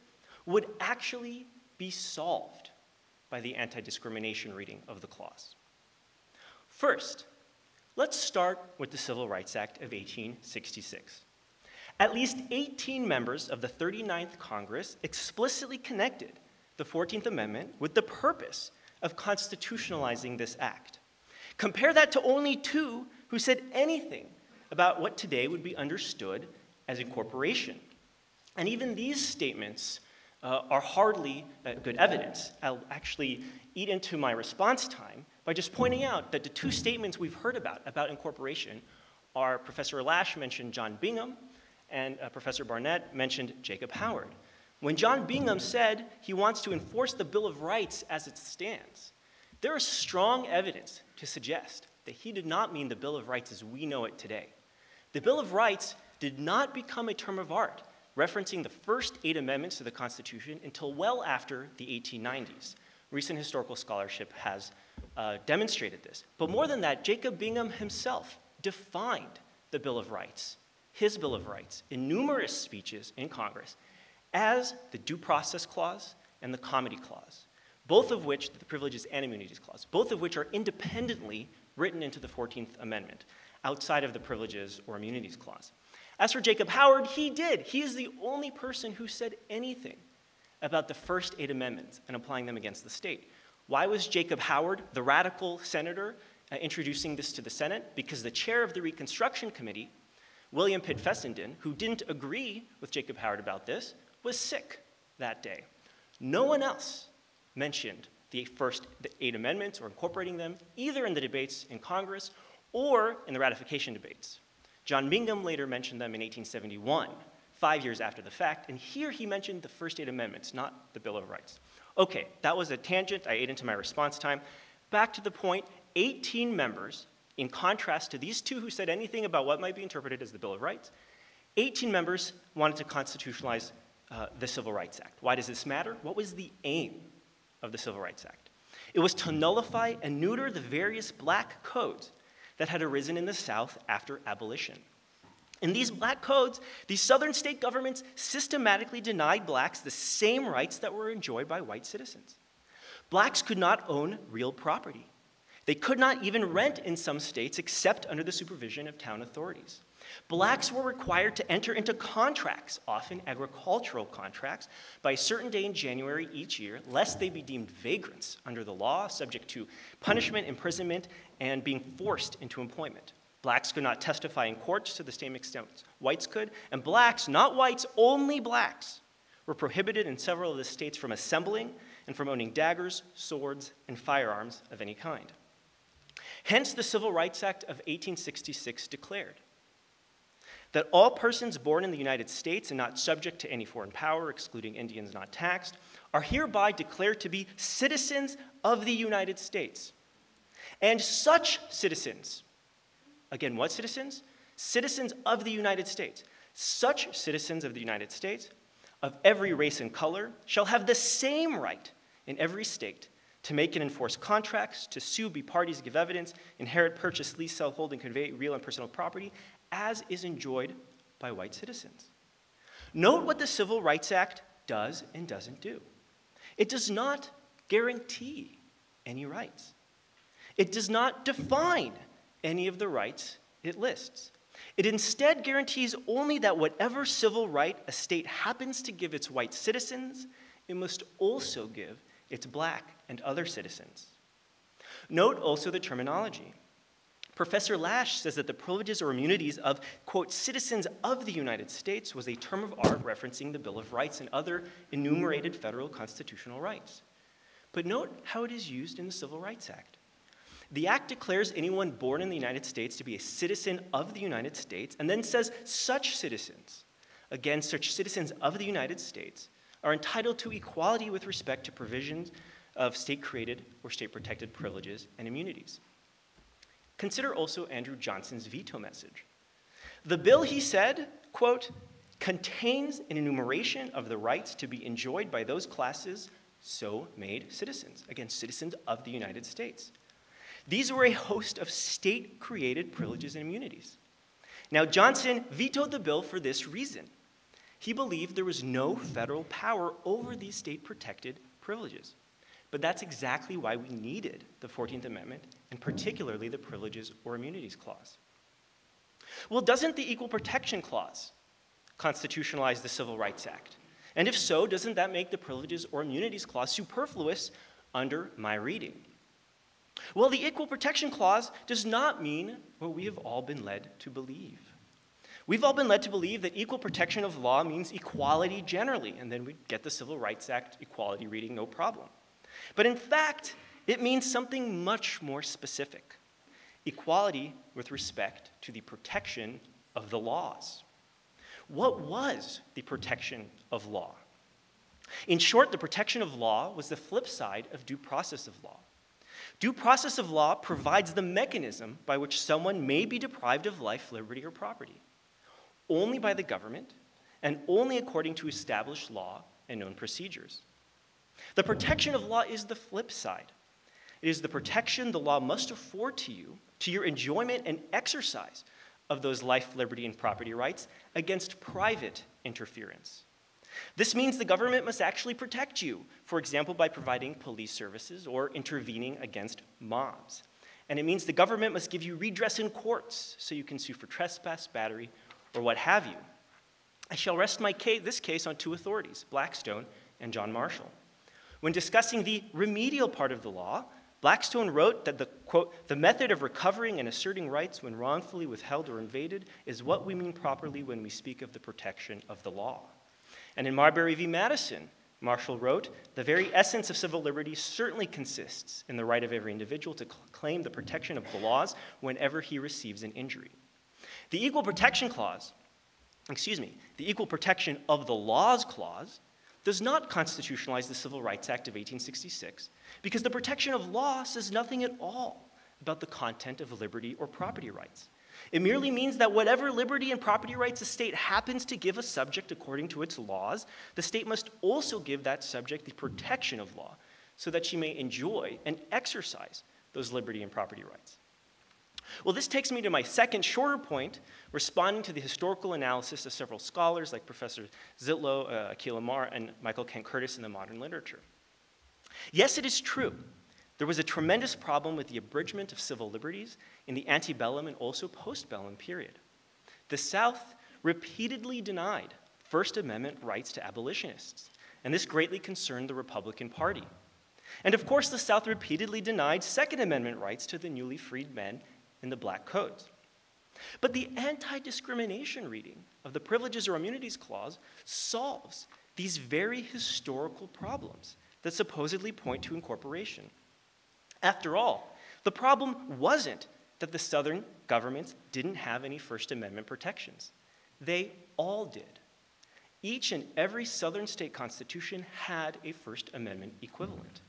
would actually be solved by the anti-discrimination reading of the clause. First, let's start with the Civil Rights Act of 1866. At least 18 members of the 39th Congress explicitly connected the 14th Amendment with the purpose of constitutionalizing this act. Compare that to only 2 who said anything about what today would be understood as incorporation. And even these statements are hardly good evidence. I'll actually eat into my response time by just pointing out that the 2 statements we've heard about incorporation are Professor Lash mentioned John Bingham, and Professor Barnett mentioned Jacob Howard. When John Bingham said he wants to enforce the Bill of Rights as it stands, there is strong evidence to suggest that he did not mean the Bill of Rights as we know it today. The Bill of Rights did not become a term of art, referencing the first 8 amendments to the Constitution until well after the 1890s. Recent historical scholarship has demonstrated this. But more than that, Jacob Bingham himself defined the Bill of Rights, his Bill of Rights, in numerous speeches in Congress as the Due Process Clause and the Comity Clause, both of which, the Privileges and Immunities Clause, both of which are independently written into the 14th Amendment, outside of the Privileges or Immunities Clause. As for Jacob Howard, he did. He is the only person who said anything about the first 8 amendments and applying them against the state. Why was Jacob Howard, the radical senator, introducing this to the Senate? Because the chair of the Reconstruction Committee, William Pitt Fessenden, who didn't agree with Jacob Howard about this, was sick that day. No one else mentioned the 8 amendments or incorporating them, either in the debates in Congress or in the ratification debates. John Bingham later mentioned them in 1871, 5 years after the fact, and here he mentioned the first 8 amendments, not the Bill of Rights. Okay, that was a tangent. I ate into my response time. Back to the point, 18 members, in contrast to these 2 who said anything about what might be interpreted as the Bill of Rights, 18 members wanted to constitutionalize the Civil Rights Act. Why does this matter? What was the aim of the Civil Rights Act? It was to nullify and neuter the various black codes that had arisen in the South after abolition. In these black codes, these southern state governments systematically denied blacks the same rights that were enjoyed by white citizens. Blacks could not own real property. They could not even rent in some states except under the supervision of town authorities. Blacks were required to enter into contracts, often agricultural contracts, by a certain day in January each year, lest they be deemed vagrants under the law, subject to punishment, imprisonment, and being forced into employment. Blacks could not testify in courts to the same extent whites could, and blacks, not whites, only blacks, were prohibited in several of the states from assembling and from owning daggers, swords, and firearms of any kind. Hence, the Civil Rights Act of 1866 declared that all persons born in the United States and not subject to any foreign power, excluding Indians not taxed, are hereby declared to be citizens of the United States. And such citizens, again, what citizens? Citizens of the United States. Such citizens of the United States, of every race and color, shall have the same right in every state to make and enforce contracts, to sue, be parties, give evidence, inherit, purchase, lease, sell, hold, and convey real and personal property, as is enjoyed by white citizens. Note what the Civil Rights Act does and doesn't do. It does not guarantee any rights. It does not define any of the rights it lists. It instead guarantees only that whatever civil right a state happens to give its white citizens, it must also give its black and other citizens. Note also the terminology. Professor Lash says that the privileges or immunities of, quote, citizens of the United States was a term of art referencing the Bill of Rights and other enumerated federal constitutional rights. But note how it is used in the Civil Rights Act. The Act declares anyone born in the United States to be a citizen of the United States, and then says such citizens, again, such citizens of the United States, are entitled to equality with respect to provisions of state-created or state-protected privileges and immunities. Consider also Andrew Johnson's veto message. The bill, he said, quote, contains an enumeration of the rights to be enjoyed by those classes so made citizens, again, citizens of the United States. These were a host of state-created privileges and immunities. Now, Johnson vetoed the bill for this reason. He believed there was no federal power over these state-protected privileges. But that's exactly why we needed the 14th Amendment, and particularly the Privileges or Immunities Clause. Well, doesn't the Equal Protection Clause constitutionalize the Civil Rights Act? And if so, doesn't that make the Privileges or Immunities Clause superfluous under my reading? Well, the Equal Protection Clause does not mean what we have all been led to believe. We've all been led to believe that equal protection of law means equality generally, and then we get the Civil Rights Act equality reading, no problem. But in fact, it means something much more specific. Equality with respect to the protection of the laws. What was the protection of law? In short, the protection of law was the flip side of due process of law. Due process of law provides the mechanism by which someone may be deprived of life, liberty, or property, only by the government and only according to established law and known procedures. The protection of law is the flip side. It is the protection the law must afford to you, to your enjoyment and exercise of those life, liberty, and property rights against private interference. This means the government must actually protect you, for example, by providing police services or intervening against mobs. And it means the government must give you redress in courts so you can sue for trespass, battery, or what have you. I shall rest this case on two authorities, Blackstone and John Marshall. When discussing the remedial part of the law, Blackstone wrote that the method of recovering and asserting rights when wrongfully withheld or invaded is what we mean properly when we speak of the protection of the law. And in Marbury v. Madison, Marshall wrote, "The very essence of civil liberty certainly consists in the right of every individual to claim the protection of the laws whenever he receives an injury." The Equal Protection Clause, the Equal Protection of the Laws Clause does not constitutionalize the Civil Rights Act of 1866 because the protection of law says nothing at all about the content of liberty or property rights. It merely means that whatever liberty and property rights a state happens to give a subject according to its laws, the state must also give that subject the protection of law so that she may enjoy and exercise those liberty and property rights. Well, this takes me to my second shorter point, responding to the historical analysis of several scholars like Professor Zitlow, Akil Amar, and Michael Kent Curtis in the modern literature. Yes, it is true. There was a tremendous problem with the abridgment of civil liberties in the antebellum and also postbellum period. The South repeatedly denied First Amendment rights to abolitionists, and this greatly concerned the Republican Party. And of course, the South repeatedly denied Second Amendment rights to the newly freed men in the Black Codes. But the anti-discrimination reading of the Privileges or Immunities Clause solves these very historical problems that supposedly point to incorporation. After all, the problem wasn't that the Southern governments didn't have any First Amendment protections. They all did. Each and every Southern state constitution had a First Amendment equivalent.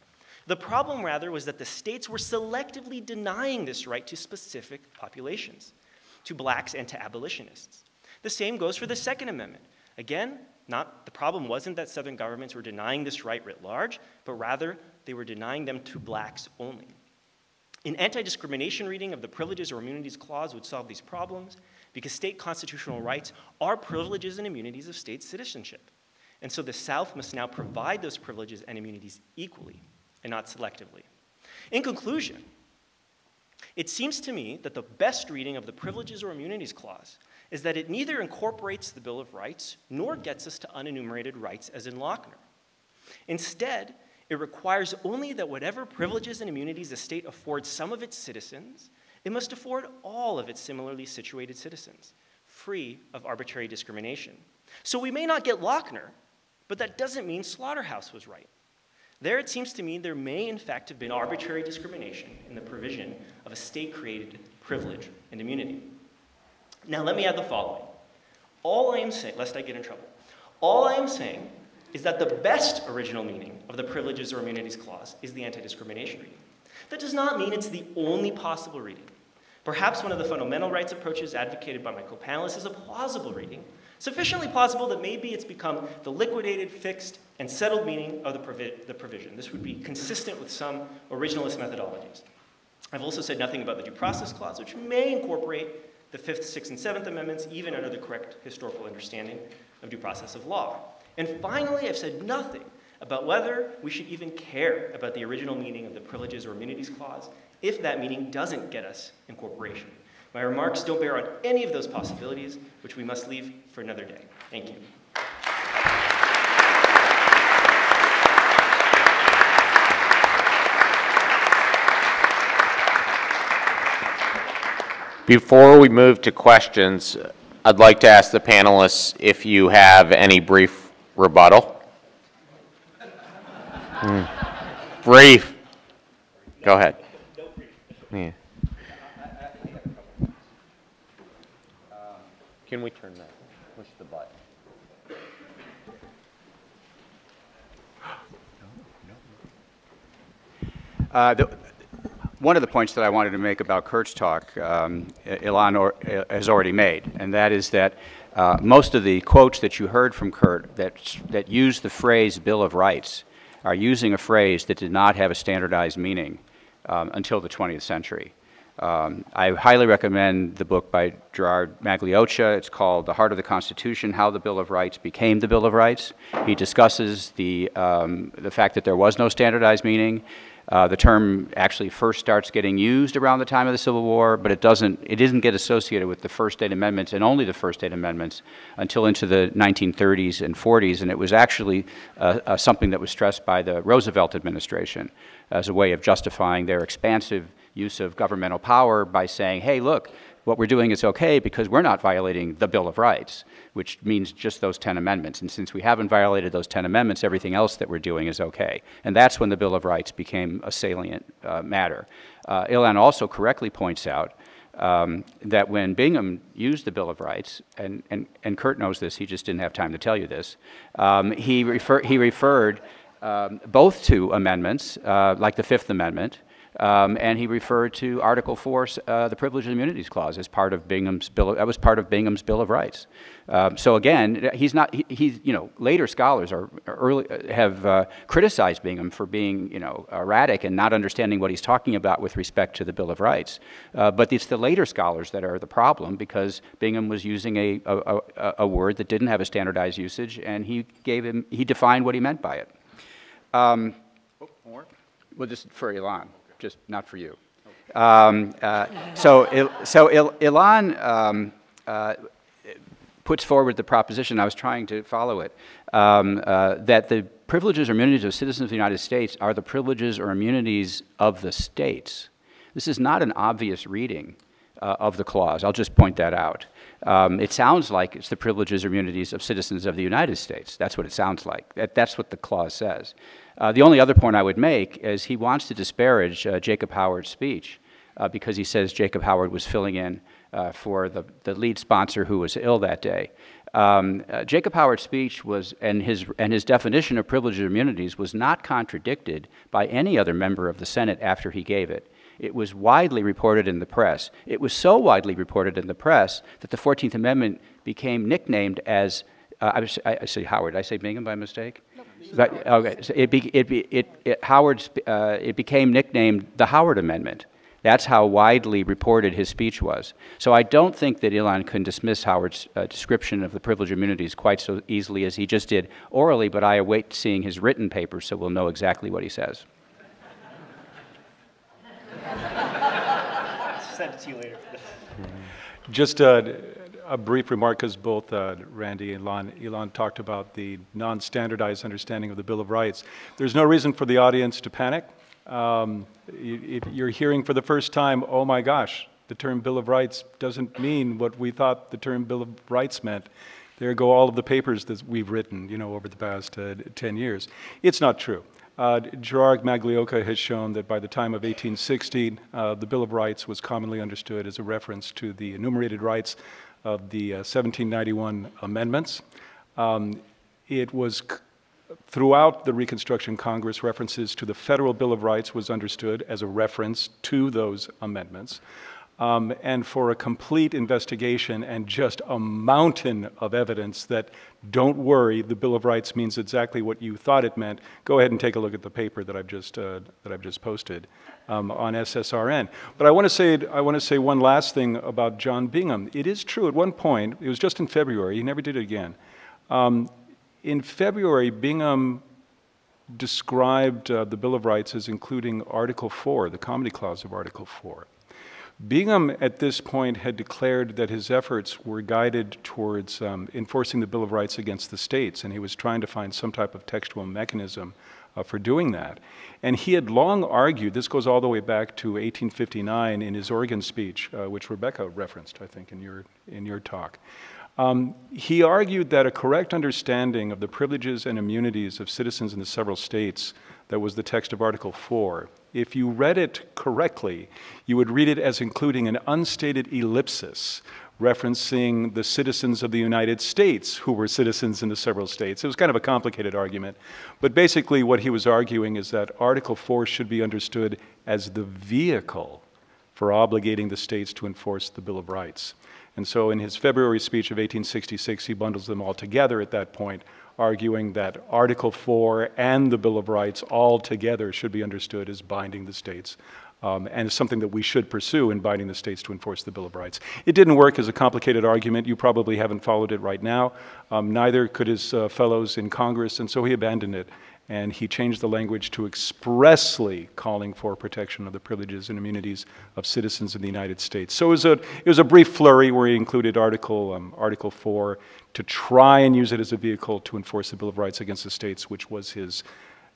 The problem, rather, was that the states were selectively denying this right to specific populations, to blacks and to abolitionists. The same goes for the Second Amendment. Again, the problem wasn't that Southern governments were denying this right writ large, but rather they were denying them to blacks only. An anti-discrimination reading of the Privileges or Immunities Clause would solve these problems because state constitutional rights are privileges and immunities of state citizenship. And so the South must now provide those privileges and immunities equally and not selectively. In conclusion, it seems to me that the best reading of the Privileges or Immunities Clause is that it neither incorporates the Bill of Rights nor gets us to unenumerated rights as in Lochner. Instead, it requires only that whatever privileges and immunities a state affords some of its citizens, it must afford all of its similarly situated citizens, free of arbitrary discrimination. So we may not get Lochner, but that doesn't mean Slaughterhouse was right. There, it seems to me, there may in fact have been arbitrary discrimination in the provision of a state-created privilege and immunity. Now, let me add the following. All I am saying, lest I get in trouble, all I am saying is that the best original meaning of the Privileges or Immunities Clause is the anti-discrimination reading. That does not mean it's the only possible reading. Perhaps one of the fundamental rights approaches advocated by my co-panelists is a plausible reading, sufficiently plausible that maybe it's become the liquidated, fixed, and settled meaning of the provision. This would be consistent with some originalist methodologies. I've also said nothing about the Due Process Clause, which may incorporate the Fifth, Sixth, and Seventh Amendments, even under the correct historical understanding of due process of law. And finally, I've said nothing about whether we should even care about the original meaning of the Privileges or Immunities Clause if that meaning doesn't get us incorporation. My remarks don't bear on any of those possibilities, which we must leave for another day. Thank you.
Before we move to questions, I'd like to ask the panelists if you have any brief rebuttal. Brief. Go ahead. Yeah. Can we turn that? Push the button.
One of the points that I wanted to make about Kurt's talk, Ilan has already made, and that is that most of the quotes that you heard from Kurt that use the phrase Bill of Rights are using a phrase that did not have a standardized meaning until the 20th century. I highly recommend the book by Gerard Maglioccia. It's called The Heart of the Constitution, How the Bill of Rights Became the Bill of Rights. He discusses the fact that there was no standardized meaning. The term actually first starts getting used around the time of the Civil War, but it didn't get associated with the first 8 amendments and only the first 8 amendments until into the 1930s and 40s, and it was actually something that was stressed by the Roosevelt administration as a way of justifying their expansive use of governmental power by saying, hey, look, what we're doing is okay because we're not violating the Bill of Rights, which means just those 10 amendments. And since we haven't violated those 10 amendments, everything else that we're doing is okay. And that's when the Bill of Rights became a salient matter. Ilan also correctly points out that when Bingham used the Bill of Rights, and Kurt knows this, he just didn't have time to tell you this, he referred both to amendments, like the Fifth Amendment, and he referred to Article 4, the Privilege and Immunities Clause, as part of Bingham's Bill. That was part of Bingham's Bill of Rights. So again, he's not. He's later scholars have criticized Bingham for being erratic and not understanding what he's talking about with respect to the Bill of Rights. But it's the later scholars that are the problem because Bingham was using a word that didn't have a standardized usage, and he defined what he meant by it.
More?
Well, just for Ilan. Just not for you. So Ilan puts forward the proposition, I was trying to follow it, that the privileges or immunities of citizens of the United States are the privileges or immunities of the states. This is not an obvious reading of the clause. I'll just point that out. It sounds like it's the privileges or immunities of citizens of the United States. That's what it sounds like. That's what the clause says. The only other point I would make is he wants to disparage Jacob Howard's speech because he says Jacob Howard was filling in for the lead sponsor who was ill that day. Jacob Howard's speech was, and his definition of privileges or immunities was not contradicted by any other member of the Senate after he gave it. It was widely reported in the press. It was so widely reported in the press that the 14th Amendment became nicknamed as, I say Howard, did I say Bingham by mistake? No. But, okay, so it became nicknamed the Howard Amendment. That's how widely reported his speech was. So I don't think that Ilan can dismiss Howard's description of the privilege immunities quite so easily as he just did orally, but I await seeing his written paper so we'll know exactly what he says.
Send it to you later.
Just a brief remark, because both Randy and Ilan talked about the non-standardized understanding of the Bill of Rights. There's no reason for the audience to panic. If you're hearing for the first time, oh my gosh, the term Bill of Rights doesn't mean what we thought the term Bill of Rights meant. There go all of the papers that we've written, over the past 10 years. It's not true. Gerard Maglioca has shown that by the time of 1860, the Bill of Rights was commonly understood as a reference to the enumerated rights of the 1791 amendments. It was throughout the Reconstruction Congress, references to the Federal Bill of Rights was understood as a reference to those amendments. And for a complete investigation and just a mountain of evidence that, don't worry, the Bill of Rights means exactly what you thought it meant, go ahead and take a look at the paper that I've just posted on SSRN. But I want to say one last thing about John Bingham. It is true, at one point, it was just in February, he never did it again. In February, Bingham described the Bill of Rights as including Article 4, the Comedy Clause of Article 4. Bingham, at this point, had declared that his efforts were guided towards enforcing the Bill of Rights against the states, and he was trying to find some type of textual mechanism for doing that. And he had long argued, this goes all the way back to 1859 in his Oregon speech, which Rebecca referenced, I think, in your talk. He argued that a correct understanding of the privileges and immunities of citizens in the several states, that was the text of Article 4, if you read it correctly, you would read it as including an unstated ellipsis referencing the citizens of the United States who were citizens in the several states. It was kind of a complicated argument. But basically what he was arguing is that Article 4 should be understood as the vehicle for obligating the states to enforce the Bill of Rights. And so in his February speech of 1866, he bundles them all together at that point, arguing that Article 4 and the Bill of Rights all together should be understood as binding the states, and is something that we should pursue in binding the states to enforce the Bill of Rights. It didn't work as a complicated argument. You probably haven't followed it right now. Neither could his fellows in Congress, and so he abandoned it. And he changed the language to expressly calling for protection of the privileges and immunities of citizens in the United States. So it was a brief flurry where he included Article 4 to try and use it as a vehicle to enforce the Bill of Rights against the states, which was his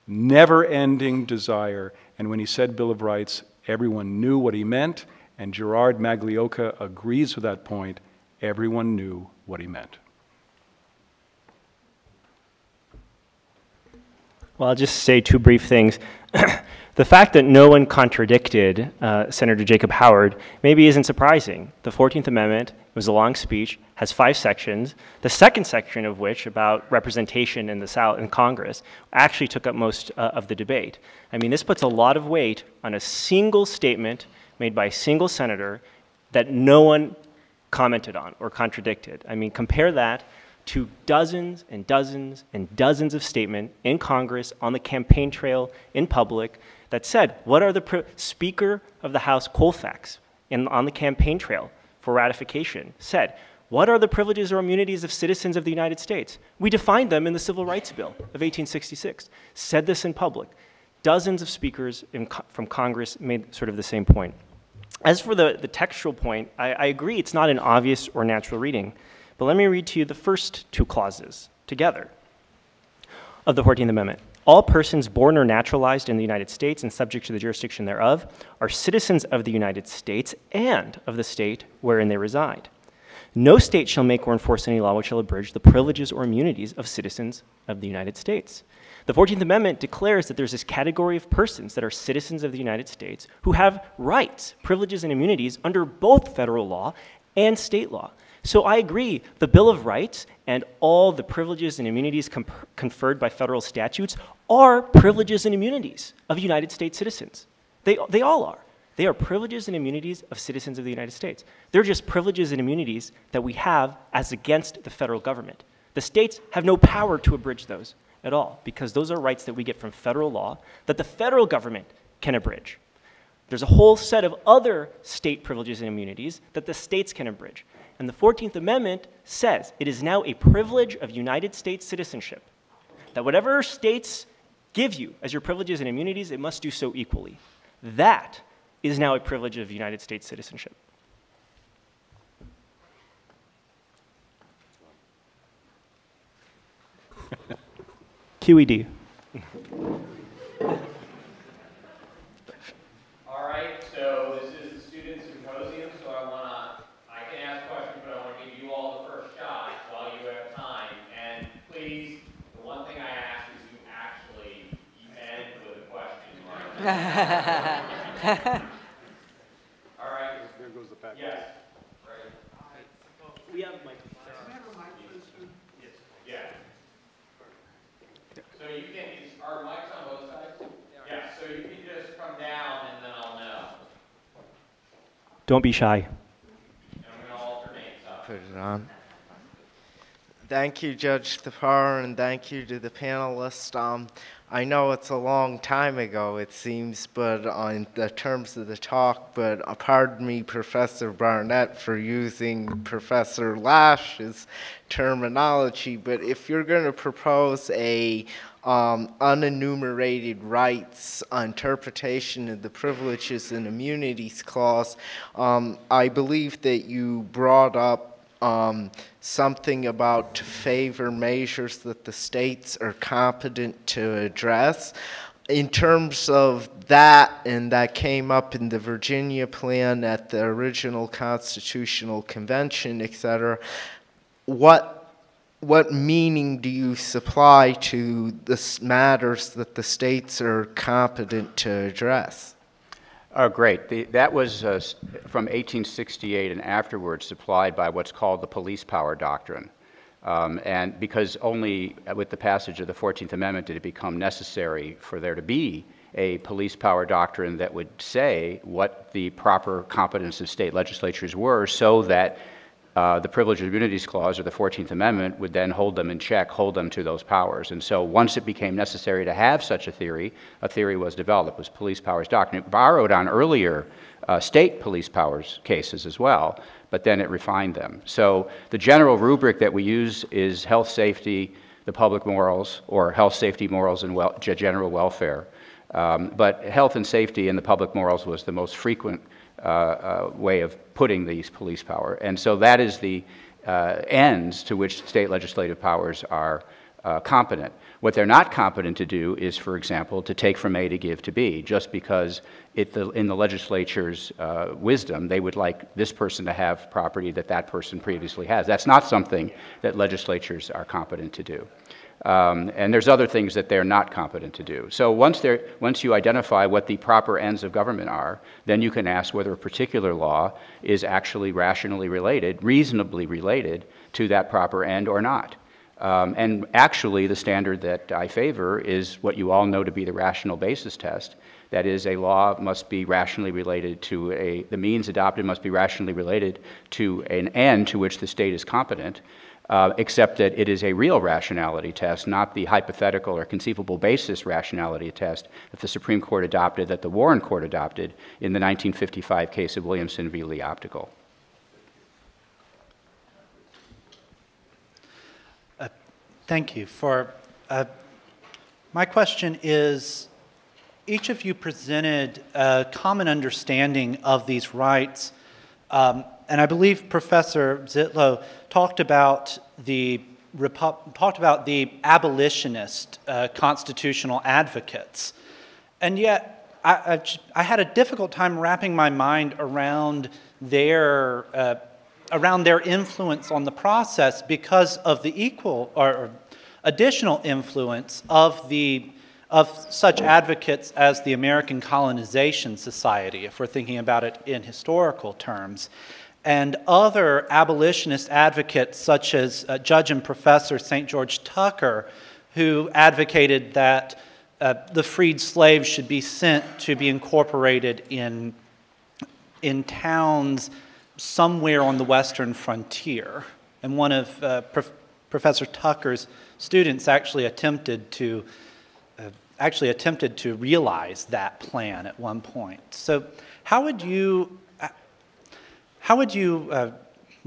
never-ending desire. And when he said Bill of Rights, Everyone knew what he meant, and Gerard Maglioka agrees with that point. Everyone knew what he meant.
Well, I'll just say two brief things. The fact that no one contradicted Senator Jacob Howard maybe isn't surprising. The 14th Amendment was a long speech, has 5 sections, the second section of which, about representation in the South in Congress, actually took up most of the debate. I mean, this puts a lot of weight on a single statement made by a single senator that no one commented on or contradicted. I mean, compare that to dozens and dozens and dozens of statements in Congress, on the campaign trail, in public, that said, what are the Speaker of the House, Colfax, on the campaign trail for ratification, said, what are the privileges or immunities of citizens of the United States? We defined them in the Civil Rights Bill of 1866, said this in public. Dozens of speakers from Congress made sort of the same point. As for the textual point, I agree it's not an obvious or natural reading. But let me read to you the first 2 clauses together of the 14th Amendment. All persons born or naturalized in the United States and subject to the jurisdiction thereof are citizens of the United States and of the state wherein they reside. No state shall make or enforce any law which shall abridge the privileges or immunities of citizens of the United States. The 14th Amendment declares that there's this category of persons that are citizens of the United States who have rights, privileges, and immunities under both federal law and state law. So I agree, the Bill of Rights and all the privileges and immunities conferred by federal statutes are privileges and immunities of United States citizens. They all are. They are privileges and immunities of citizens of the United States. They're just privileges and immunities that we have as against the federal government. The states have no power to abridge those at all, because those are rights that we get from federal law that the federal government can abridge. There's a whole set of other state privileges and immunities that the states can abridge. And the 14th Amendment says it is now a privilege of United States citizenship that whatever states give you as your privileges and immunities, it must do so equally. That is now a privilege of United States citizenship. QED.
All right, so this is the student symposium, so I can ask questions, but I want to give you all the first shot while you have time. And please, the one thing I ask is you actually end with a question. All right.
There goes the packet.
Yes. Right.
We have microphones.
Yeah. So you can, are mics on both sides? Yeah, so you can just come down and then I'll know.
Don't be shy.
And I'm going to alternate stuff.
Put it on. Thank you, Judge Thapar, and thank you to the panelists. I know it's a long time ago, it seems, but on the terms of the talk, but pardon me, Professor Barnett, for using Professor Lash's terminology, but if you're going to propose a unenumerated rights interpretation of the Privileges and Immunities Clause, I believe that you brought up something about to favor measures that the states are competent to address. In terms of that, and that came up in the Virginia plan at the original Constitutional Convention, etc., what meaning do you supply to the matters that the states are competent to address?
Oh, great. That was from 1868 and afterwards supplied by what's called the police power doctrine. And because only with the passage of the 14th Amendment did it become necessary for there to be a police power doctrine that would say what the proper competence of state legislatures were, so that the Privilege and Immunities Clause, or the 14th Amendment, would then hold them in check, hold them to those powers. And so once it became necessary to have such a theory was developed. It was police powers doctrine. It borrowed on earlier state police powers cases as well, but then it refined them. So the general rubric that we use is health, safety, the public morals, or health, safety, morals, and general welfare. But health and safety and the public morals was the most frequent way of putting these police power. And so that is the ends to which state legislative powers are competent. What they're not competent to do is, for example, to take from A to give to B, just because in the legislature's wisdom, they would like this person to have property that that person previously has. That's not something that legislatures are competent to do. And there's other things that they're not competent to do. So once you identify what the proper ends of government are, then you can ask whether a particular law is actually rationally related, reasonably related to that proper end or not. And actually, the standard that I favor is what you all know to be the rational basis test. That is, a law must be rationally related to the means adopted must be rationally related to an end to which the state is competent, except that it is a real rationality test, not the hypothetical or conceivable basis rationality test that the Supreme Court adopted, that the Warren Court adopted in the 1955 case of Williamson v. Lee Optical.
Thank you. My question is, each of you presented a common understanding of these rights, and I believe Professor Zitlow talked about the abolitionist constitutional advocates, and yet I had a difficult time wrapping my mind around their influence on the process because of the equal or additional influence of such advocates as the American Colonization Society, if we're thinking about it in historical terms, and other abolitionist advocates such as Judge and Professor St. George Tucker, who advocated that the freed slaves should be sent to be incorporated in towns somewhere on the western frontier. And one of Professor Tucker's students actually attempted to realize that plan at one point. So how would you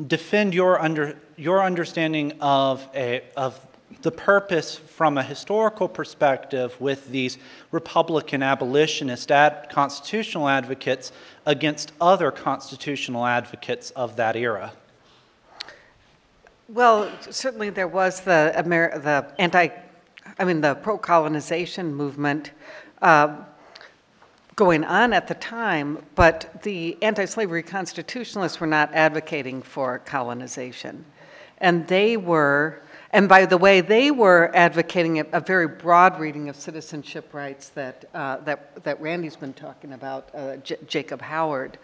defend your understanding of the purpose from a historical perspective with these Republican abolitionist constitutional advocates against other constitutional advocates of that era?
Well, certainly there was the pro-colonization movement going on at the time, but the anti-slavery constitutionalists were not advocating for colonization. And by the way, they were advocating a very broad reading of citizenship rights that Randy's been talking about, Jacob Howard.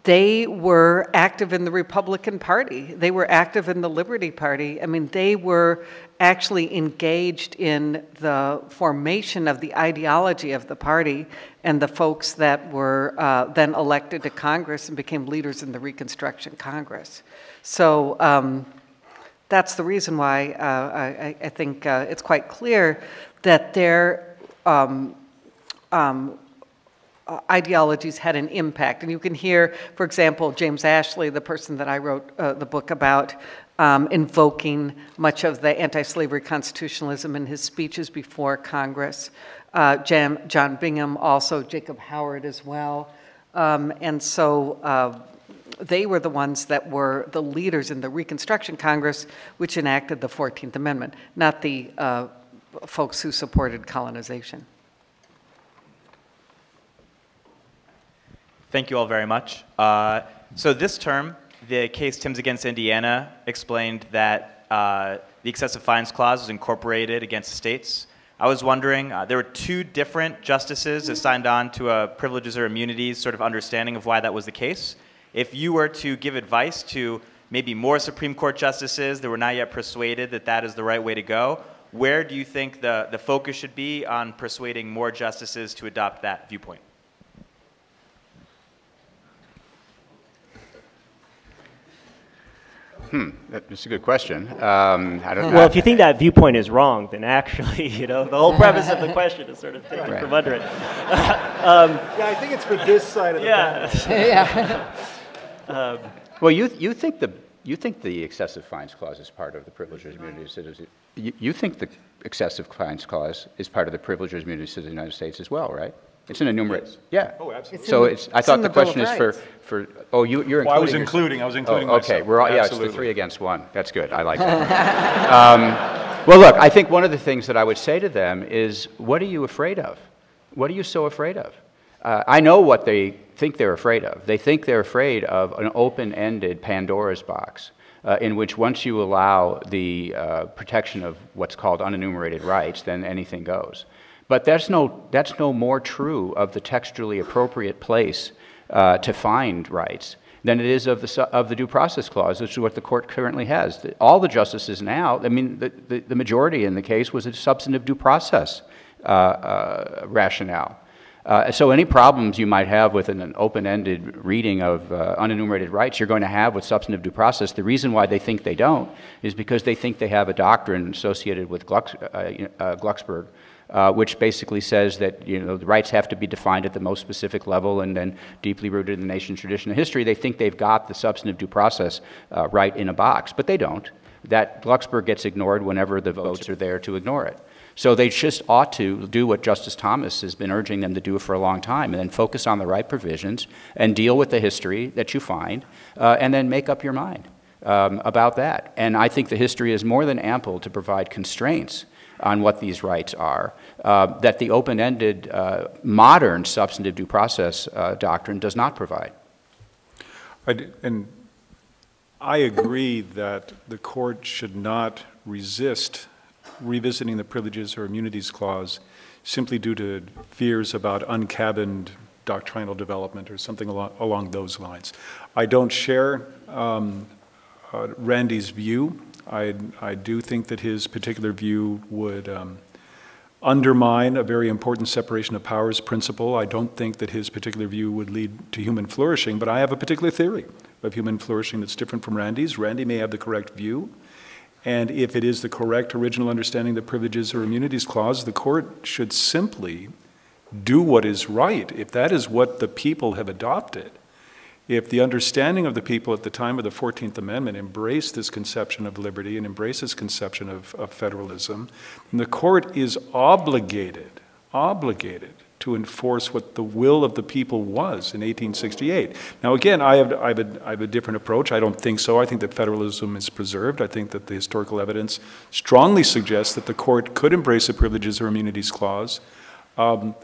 They were active in the Republican Party. They were active in the Liberty Party. I mean, they were actually engaged in the formation of the ideology of the party and the folks that were then elected to Congress and became leaders in the Reconstruction Congress. So that's the reason why I think it's quite clear that their ideologies had an impact. And you can hear, for example, James Ashley, the person that I wrote the book about, invoking much of the anti-slavery constitutionalism in his speeches before Congress. John Bingham, also Jacob Howard as well. And so they were the ones that were the leaders in the Reconstruction Congress, which enacted the 14th Amendment, not the folks who supported colonization.
Thank you all very much. So this term, the case Timms against Indiana explained that the excessive fines clause was incorporated against the states. I was wondering, there were two different justices assigned on to a privileges or immunities sort of understanding of why that was the case. If you were to give advice to maybe more Supreme Court justices that were not yet persuaded that that is the right way to go, where do you think the focus should be on persuading more justices to adopt that viewpoint?
That's a good question. I don't know.
Well, if you think that viewpoint is wrong, then actually, the whole premise of the question is sort of taken from under it.
Yeah, I think it's for this side of the panel.
Well, you think the excessive fines clause is part of the privileges and immunities of citizens. You think the excessive fines clause is part of the privileges and immunities of the United States as well, right? It's an enumerated. Yeah.
Oh, absolutely.
So I thought the question is for you're including.
Well, I was including
okay,
myself.
we're all, yeah, it's the 3 against 1. That's good. I like that. Well, look, I think one of the things that I would say to them is, what are you afraid of? What are you so afraid of? I know what they think they're afraid of. They think they're afraid of an open-ended Pandora's box in which once you allow the protection of what's called unenumerated rights, then anything goes. But that's no more true of the textually appropriate place to find rights than it is of the Due Process Clause, which is what the court currently has. All the justices now, I mean, the majority in the case was a substantive due process rationale. So any problems you might have with an open-ended reading of unenumerated rights, you're going to have with substantive due process. The reason why they think they don't is because they think they have a doctrine associated with Glucksberg, which basically says that the rights have to be defined at the most specific level and then deeply rooted in the nation's tradition and history. They think they've got the substantive due process right in a box, but they don't. That Glucksberg gets ignored whenever the votes are there to ignore it. So they just ought to do what Justice Thomas has been urging them to do for a long time, and then focus on the right provisions and deal with the history that you find, and then make up your mind about that. And I think the history is more than ample to provide constraints on what these rights are, that the open-ended modern substantive due process doctrine does not provide.
And I agree that the court should not resist revisiting the Privileges or Immunities Clause simply due to fears about uncabined doctrinal development or something along those lines. I don't share Randy's view. I do think that his particular view would undermine a very important separation of powers principle. I don't think that his particular view would lead to human flourishing, but I have a particular theory of human flourishing that's different from Randy's. Randy may have the correct view, and if it is the correct original understanding of the Privileges or Immunities Clause, the court should simply do what is right. If that is what the people have adopted, if the understanding of the people at the time of the 14th Amendment embraced this conception of liberty and embraced this conception of federalism, then the court is obligated to enforce what the will of the people was in 1868. Now again, I have a different approach. I don't think so. I think that federalism is preserved. I think that the historical evidence strongly suggests that the court could embrace the Privileges or Immunities Clause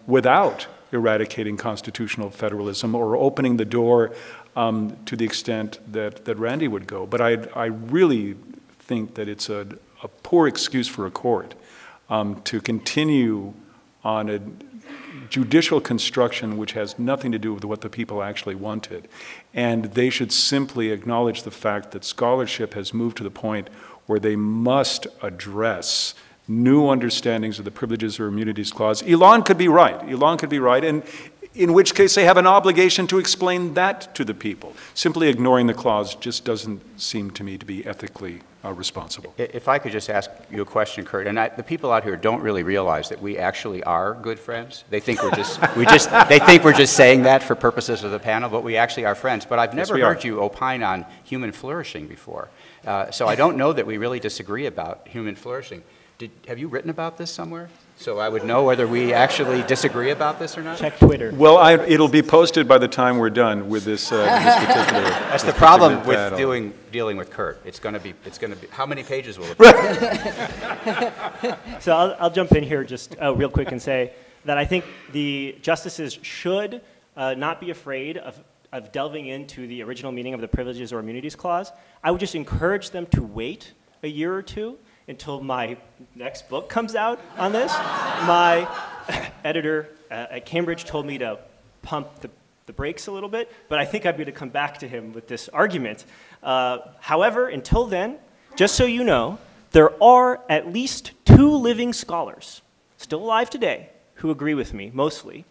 without eradicating constitutional federalism or opening the door to the extent that Randy would go. But I really think that it's a poor excuse for a court to continue on a judicial construction which has nothing to do with what the people actually wanted. And they should simply acknowledge the fact that scholarship has moved to the point where they must address new understandings of the Privileges or Immunities Clause. Elon could be right. Elon could be right, and in which case they have an obligation to explain that to the people. Simply ignoring the clause just doesn't seem to me to be ethically responsible.
If I could just ask you a question, Kurt, and the people out here don't really realize that we actually are good friends. They think we're just, they think we're just saying that for purposes of the panel, but we actually are friends. But I've never heard you opine on human flourishing before. So I don't know that we really disagree about human flourishing. Have you written about this somewhere? So I would know whether we actually disagree about this or not?
Check Twitter.
Well, it'll be posted by the time we're done with this, this particular.
That's the problem with dealing with Kurt. It's going to be. How many pages will it be?
So I'll jump in here just real quick and say that I think the justices should not be afraid of delving into the original meaning of the Privileges or Immunities Clause. I would just encourage them to wait a year or two until my next book comes out on this. My editor at Cambridge told me to pump the brakes a little bit, but I think I'm going to come back to him with this argument. However, until then, just so you know, there are at least 2 living scholars, still alive today, who agree with me, mostly.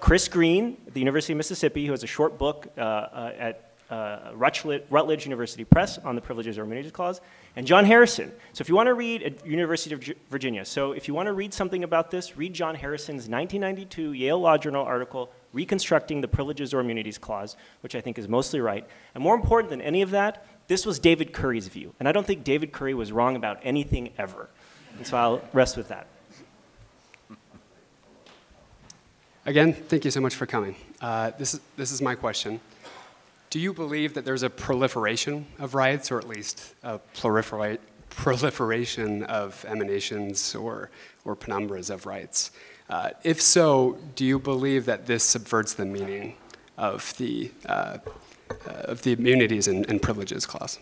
Chris Green at the University of Mississippi, who has a short book at Rutledge University Press on the Privileges or Immunities Clause, and John Harrison. So if you want to read at University of Virginia, so if you want to read something about this, read John Harrison's 1992 Yale Law Journal article, Reconstructing the Privileges or Immunities Clause, which I think is mostly right. And more important than any of that, this was David Curry's view. And I don't think David Curry was wrong about anything ever. And so I'll rest with that.
Again, thank you so much for coming. This is my question. Do you believe that there's a proliferation of rights, or at least a proliferation of emanations or penumbras of rights. If so, do you believe that this subverts the meaning of the Immunities and Privileges Clause?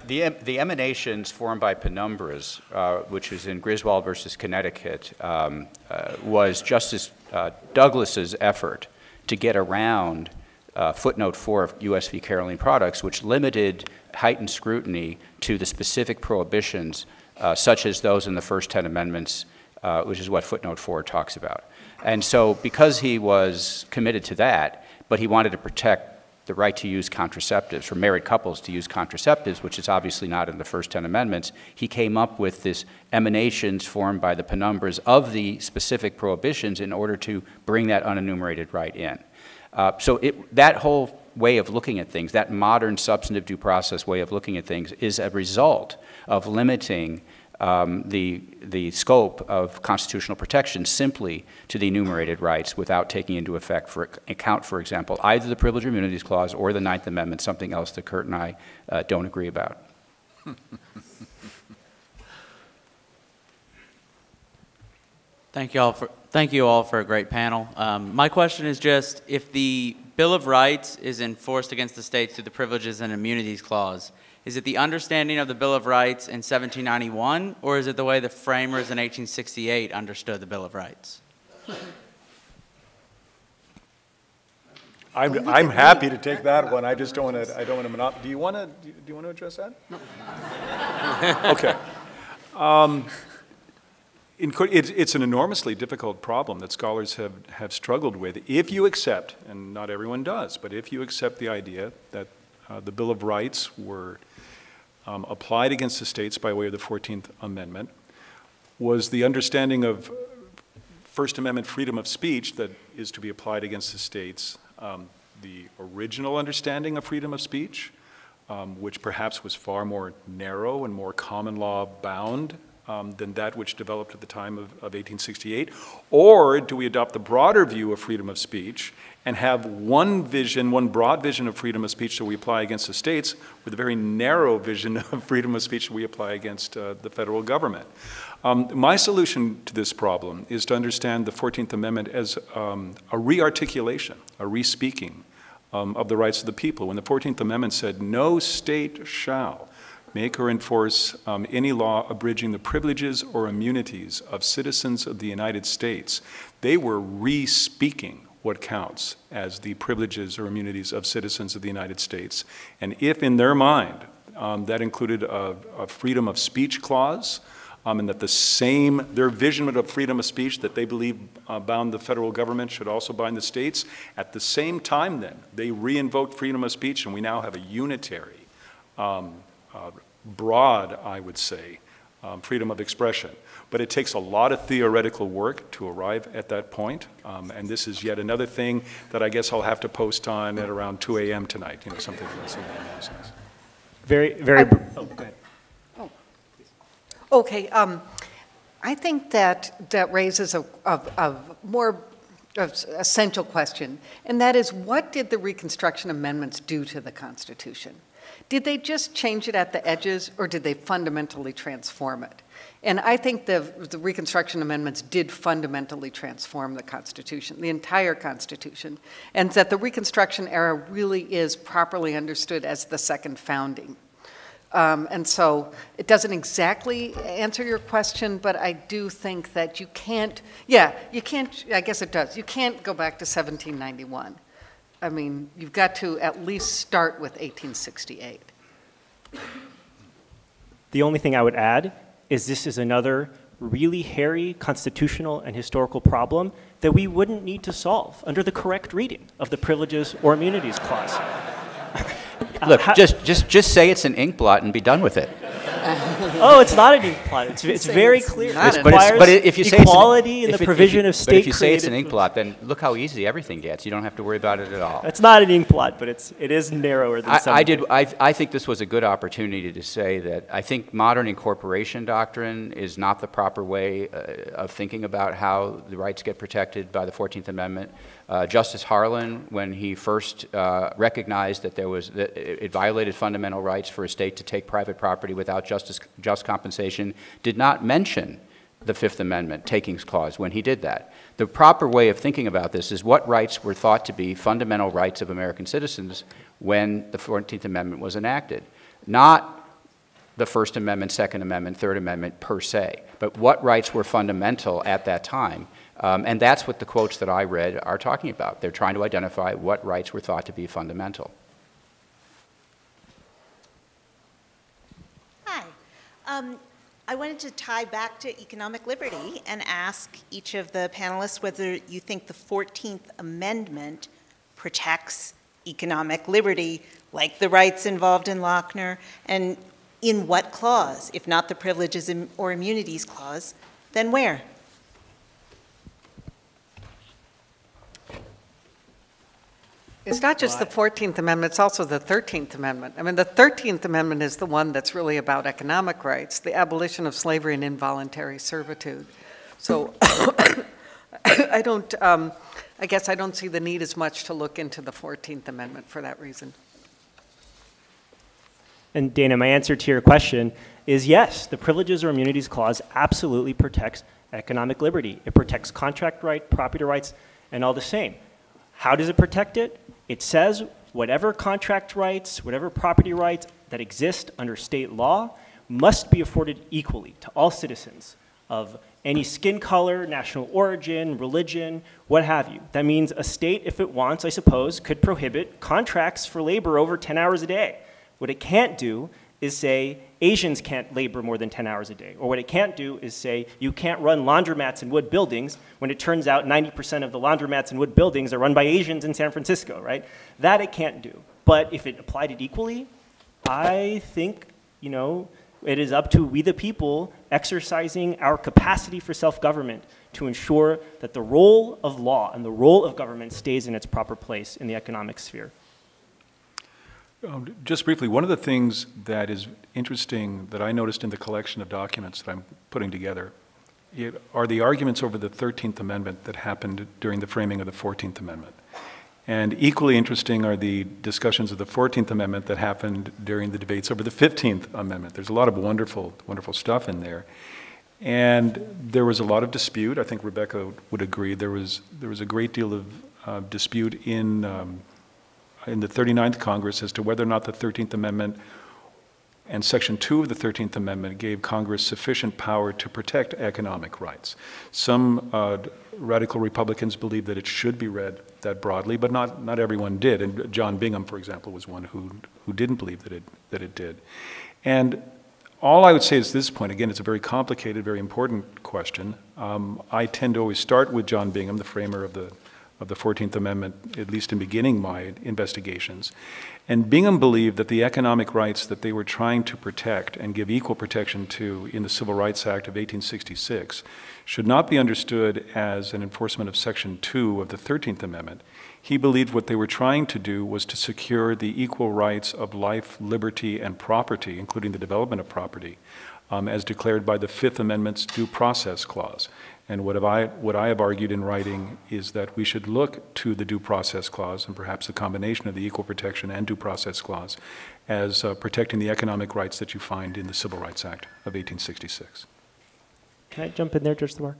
The emanations formed by penumbras, which is in Griswold versus Connecticut, was Justice Douglas's effort to get around footnote 4 of U.S. v. Caroline Products, which limited heightened scrutiny to the specific prohibitions, such as those in the first 10 amendments, which is what footnote 4 talks about. And so because he was committed to that, but he wanted to protect the right to use contraceptives, for married couples to use contraceptives, which is obviously not in the first 10 amendments, he came up with this emanations formed by the penumbras of the specific prohibitions in order to bring that unenumerated right in. So that whole way of looking at things, that modern substantive due process way of looking at things, is a result of limiting the scope of constitutional protection simply to the enumerated rights without taking into account, for example, either the Privilege or Immunities Clause or the Ninth Amendment, something else that Kurt and I don't agree about.
Thank you all for a great panel. My question is just, if the Bill of Rights is enforced against the states through the Privileges and Immunities Clause, is it the understanding of the Bill of Rights in 1791, or is it the way the framers in 1868 understood the Bill of Rights?
I'm happy to take that one. I just don't want to. I don't want to monopolize. Do you want to address that? No. Okay. It's an enormously difficult problem that scholars have struggled with. If you accept, and not everyone does, but if you accept the idea that the Bill of Rights were applied against the states by way of the 14th Amendment, was the understanding of First Amendment freedom of speech that is to be applied against the states the original understanding of freedom of speech, which perhaps was far more narrow and more common law bound than that which developed at the time of 1868? Or do we adopt the broader view of freedom of speech and have one vision, one broad vision of freedom of speech that we apply against the states with a very narrow vision of freedom of speech that we apply against the federal government? My solution to this problem is to understand the 14th Amendment as a re-articulation, a re-speaking of the rights of the people. When the 14th Amendment said, no state shall make or enforce any law abridging the privileges or immunities of citizens of the United States, they were re-speaking what counts as the privileges or immunities of citizens of the United States. And if in their mind that included a freedom of speech clause, and that their vision of freedom of speech that they believe bound the federal government should also bind the states, at the same time then, they re-invoked freedom of speech, and we now have a unitary, broad, I would say, freedom of expression. But it takes a lot of theoretical work to arrive at that point, and this is yet another thing that I guess I'll have to post on at around 2 a.m. tonight, something like that.
Very, go ahead.
Okay, I think that raises a more essential question, and that is, what did the Reconstruction Amendments do to the Constitution? Did they just change it at the edges, or did they fundamentally transform it? And I think the Reconstruction Amendments did fundamentally transform the Constitution, the entire Constitution, and that the Reconstruction era really is properly understood as the second founding. And so it doesn't exactly answer your question, but I do think that you can't, I guess it does. You can't go back to 1791. I mean, you've got to at least start with 1868.
The only thing I would add is this is another really hairy constitutional and historical problem that we wouldn't need to solve under the correct reading of the Privileges or Immunities Clause.
Look, just say it's an ink blot and be done with it.
Oh, it's not an ink blot. It's very clear.
not
It
an-
requires
but if you say it's an-
equality in the provision of state.
But if you say it's an ink blot, then look how easy everything gets. You don't have to worry about it at all.
It's not an ink blot, but it is narrower than some.
I think this was a good opportunity to say that I think modern incorporation doctrine is not the proper way of thinking about how the rights get protected by the 14th Amendment. Justice Harlan, when he first recognized that it violated fundamental rights for a state to take private property without just compensation, did not mention the Fifth Amendment takings clause when he did that. The proper way of thinking about this is what rights were thought to be fundamental rights of American citizens when the 14th Amendment was enacted. Not the First Amendment, Second Amendment, Third Amendment per se, but what rights were fundamental at that time. And that's what the quotes that I read are talking about. They're trying to identify what rights were thought to be fundamental.
Hi. I wanted to tie back to economic liberty and ask each of the panelists whether you think the 14th Amendment protects economic liberty, like the rights involved in Lochner, and in what clause? If not the Privileges or Immunities Clause, then where?
It's not just the 14th Amendment, it's also the 13th Amendment. I mean, the 13th Amendment is the one that's really about economic rights, the abolition of slavery and involuntary servitude. So I guess I don't see the need as much to look into the 14th Amendment for that reason.
And Dana, my answer to your question is yes, the Privileges or Immunities Clause absolutely protects economic liberty. It protects contract right, property rights, and all the same. How does it protect it? It says whatever contract rights, whatever property rights that exist under state law must be afforded equally to all citizens of any skin color, national origin, religion, what have you. That means a state, if it wants, I suppose, could prohibit contracts for labor over 10 hours a day. What it can't do is say Asians can't labor more than 10 hours a day. Or what it can't do is say you can't run laundromats in wood buildings when it turns out 90% of the laundromats in wood buildings are run by Asians in San Francisco, right? That it can't do. But if it applied it equally, I think, you know, it is up to we the people exercising our capacity for self-government to ensure that the role of law and the role of government stays in its proper place in the economic sphere.
Just briefly, one of the things that is interesting that I noticed in the collection of documents that I'm putting together are the arguments over the 13th Amendment that happened during the framing of the 14th Amendment. And equally interesting are the discussions of the 14th Amendment that happened during the debates over the 15th Amendment. There's a lot of wonderful, wonderful stuff in there. And there was a lot of dispute. I think Rebecca would agree. There was a great deal of dispute in the 39th Congress as to whether or not the 13th Amendment and Section 2 of the 13th Amendment gave Congress sufficient power to protect economic rights. Some radical Republicans believed that it should be read that broadly, but not everyone did. And John Bingham, for example, was one who didn't believe that it did. And all I would say is at this point, again, it's a very complicated, very important question. I tend to always start with John Bingham, the framer of the 14th Amendment, at least in beginning my investigations. And Bingham believed that the economic rights that they were trying to protect and give equal protection to in the Civil Rights Act of 1866 should not be understood as an enforcement of Section 2 of the 13th Amendment. He believed what they were trying to do was to secure the equal rights of life, liberty, and property, including the development of property, as declared by the Fifth Amendment's Due Process Clause. And what I have argued in writing is that we should look to the Due Process Clause and perhaps the combination of the Equal Protection and Due Process Clause as protecting the economic rights that you find in the Civil Rights Act of 1866.
Can I jump in there, Judge Lamar?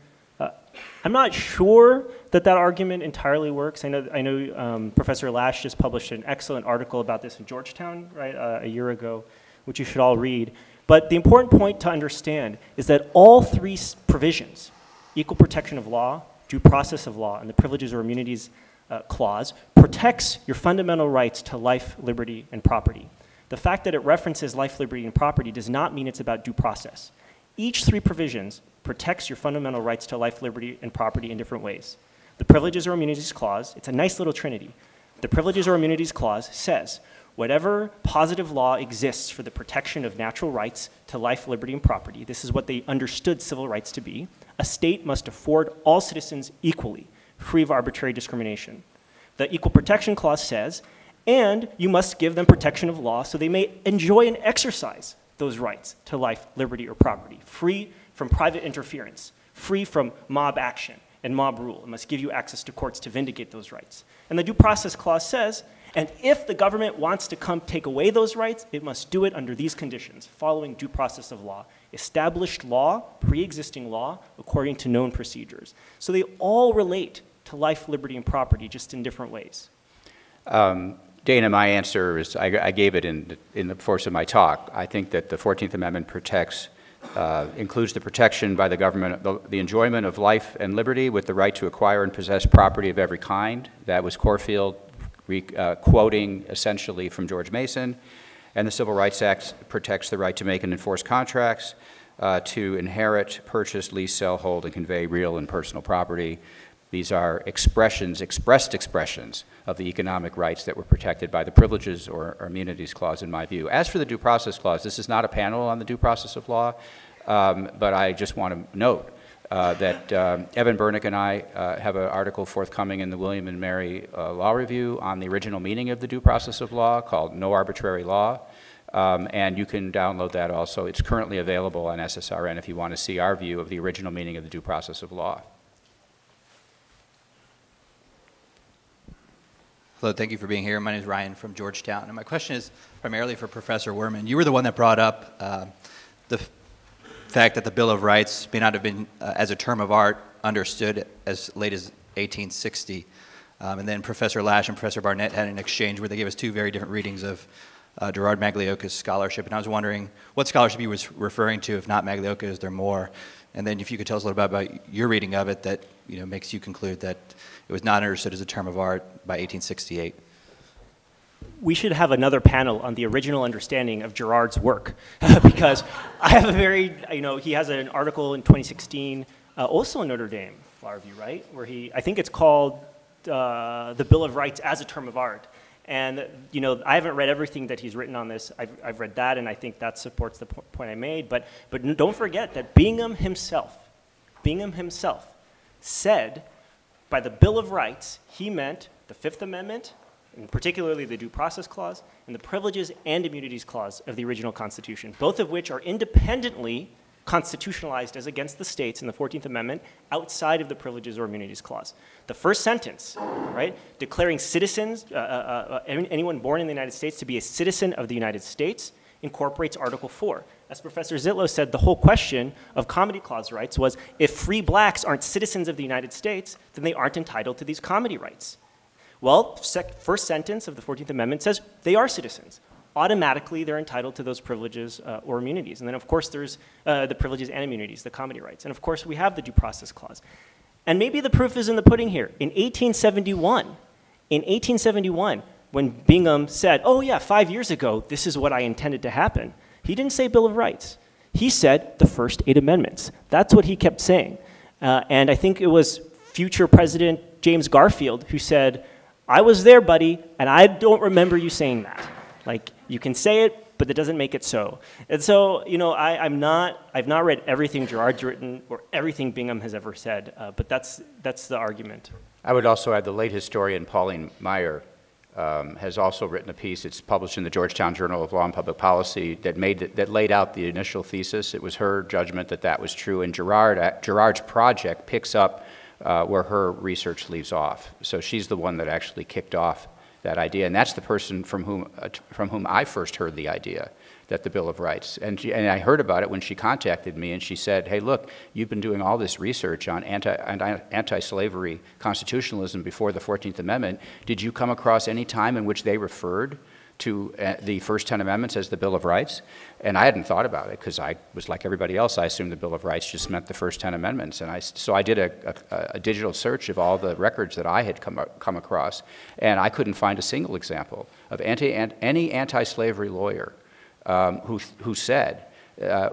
I'm not sure that argument entirely works. I know Professor Lash just published an excellent article about this in Georgetown, right, a year ago, which you should all read. But the important point to understand is that all three provisions, equal protection of law, due process of law, and the Privileges or Immunities Clause, protects your fundamental rights to life, liberty, and property. The fact that it references life, liberty, and property does not mean it's about due process. Each three provisions protects your fundamental rights to life, liberty, and property in different ways. The Privileges or Immunities Clause, it's a nice little trinity. The Privileges or Immunities Clause says, whatever positive law exists for the protection of natural rights to life, liberty, and property, this is what they understood civil rights to be, a state must afford all citizens equally, free of arbitrary discrimination. The Equal Protection Clause says, and you must give them protection of law so they may enjoy and exercise those rights to life, liberty, or property, free from private interference, free from mob action and mob rule. It must give you access to courts to vindicate those rights. And the Due Process Clause says, and if the government wants to come take away those rights, it must do it under these conditions, following due process of law. Established law, pre-existing law, according to known procedures. So they all relate to life, liberty, and property, just in different ways.
Dana, my answer is, I gave it in the course of my talk. I think that the 14th Amendment includes the protection by the government, the enjoyment of life and liberty with the right to acquire and possess property of every kind. That was Corfield quoting essentially from George Mason. And the Civil Rights Act protects the right to make and enforce contracts, to inherit, purchase, lease, sell, hold, and convey real and personal property. These are expressed expressions of the economic rights that were protected by the Privileges or Immunities Clause, in my view. As for the Due Process Clause, this is not a panel on the due process of law, but I just want to note that Evan Bernick and I have an article forthcoming in the William and Mary Law Review on the original meaning of the due process of law called No Arbitrary Law, and you can download that also. It's currently available on SSRN if you want to see our view of the original meaning of the due process of law.
Hello, thank you for being here. My name is Ryan from Georgetown, and my question is primarily for Professor Werman. You were the one that brought up the fact that the Bill of Rights may not have been, as a term of art, understood as late as 1860. And then Professor Lash and Professor Barnett had an exchange where they gave us two very different readings of Gerard Maglioca's scholarship, and I was wondering what scholarship he was referring to. If not Maglioca, is there more? And then if you could tell us a little bit about your reading of it that makes you conclude that it was not understood as a term of art by 1868.
We should have another panel on the original understanding of Gerard's work, because I have a very, he has an article in 2016, also in Notre Dame Law Review, right? Where I think it's called the Bill of Rights as a term of art. And, I haven't read everything that he's written on this. I've read that, and I think that supports the point I made. But don't forget that Bingham himself said by the Bill of Rights, he meant the Fifth Amendment, and particularly the Due Process Clause, and the Privileges and Immunities Clause of the original Constitution, both of which are independently constitutionalized as against the states in the 14th Amendment outside of the Privileges or Immunities Clause. The first sentence, right, declaring citizens, anyone born in the United States to be a citizen of the United States, incorporates Article 4. As Professor Zitlow said, the whole question of Comedy Clause rights was, if free blacks aren't citizens of the United States, then they aren't entitled to these comedy rights. Well, first sentence of the 14th Amendment says they are citizens. Automatically, they're entitled to those privileges or immunities. And then, of course, there's the privileges and immunities, the comedy rights. And, of course, we have the Due Process Clause. And maybe the proof is in the pudding here. In 1871, when Bingham said, oh, yeah, 5 years ago, this is what I intended to happen, he didn't say Bill of Rights. He said the first 8 amendments. That's what he kept saying. And I think it was future President James Garfield who said, I was there, buddy, and I don't remember you saying that. Like, you can say it, but that doesn't make it so. And so, I've not read everything Gerard's written or everything Bingham has ever said, but that's the argument.
I would also add the late historian Pauline Meyer has also written a piece. It's published in the Georgetown Journal of Law and Public Policy that laid out the initial thesis. It was her judgment that that was true, and Gerard's project picks up where her research leaves off. So she's the one that actually kicked off that idea, and that's the person from whom I first heard the idea that the Bill of Rights, and I heard about it when she contacted me, and she said, hey, look, you've been doing all this research on anti-slavery constitutionalism before the 14th Amendment. Did you come across any time in which they referred to the first 10 amendments as the Bill of Rights? And I hadn't thought about it because I was like everybody else. I assumed the Bill of Rights just meant the first 10 amendments. And so I did a digital search of all the records that I had come across, and I couldn't find a single example of any anti-slavery lawyer who said,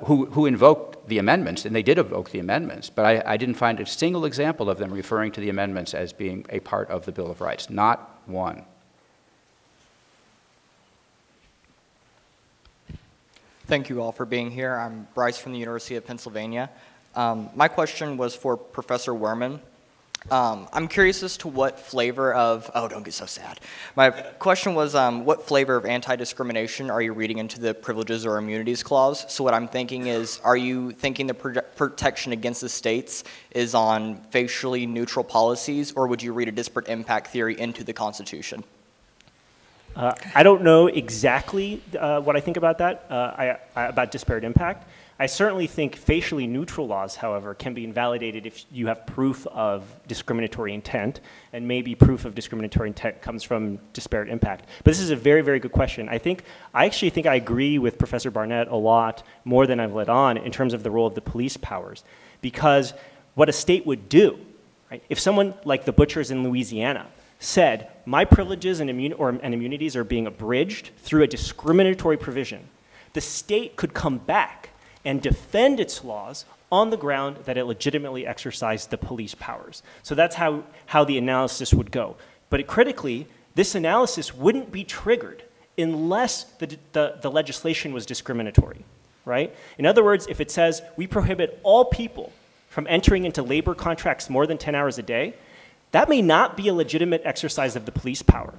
who invoked the amendments, and they did evoke the amendments, but I didn't find a single example of them referring to the amendments as being a part of the Bill of Rights. Not one.
Thank you all for being here. I'm Bryce from the University of Pennsylvania. My question was for Professor Werman. I'm curious as to what flavor of, oh, don't get so sad. My question was, what flavor of anti-discrimination are you reading into the Privileges or Immunities Clause? So what I'm thinking is, are you thinking the protection against the states is on facially neutral policies, or would you read a disparate impact theory into the Constitution?
I don't know exactly what I think about that, about disparate impact. I certainly think facially neutral laws, however, can be invalidated if you have proof of discriminatory intent, and maybe proof of discriminatory intent comes from disparate impact. But this is a very, very good question. I actually think I agree with Professor Barnett a lot more than I've let on in terms of the role of the police powers, because what a state would do, right? If someone like the butchers in Louisiana said, my privileges and immunities are being abridged through a discriminatory provision, the state could come back and defend its laws on the ground that it legitimately exercised the police powers. So that's how the analysis would go. But critically, this analysis wouldn't be triggered unless the legislation was discriminatory, right? In other words, if it says we prohibit all people from entering into labor contracts more than 10 hours a day, that may not be a legitimate exercise of the police power,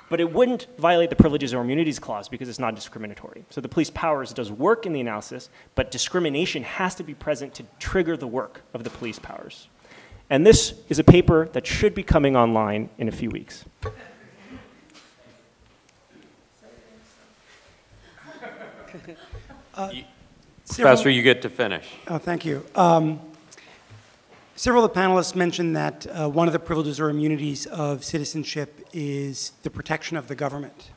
but it wouldn't violate the Privileges or Immunities Clause because it's not discriminatory. So the police powers does work in the analysis, but discrimination has to be present to trigger the work of the police powers. And this is a paper that should be coming online in a few weeks.
Professor, you get to finish.
Oh, thank you. Several of the panelists mentioned that one of the privileges or immunities of citizenship is the protection of the government,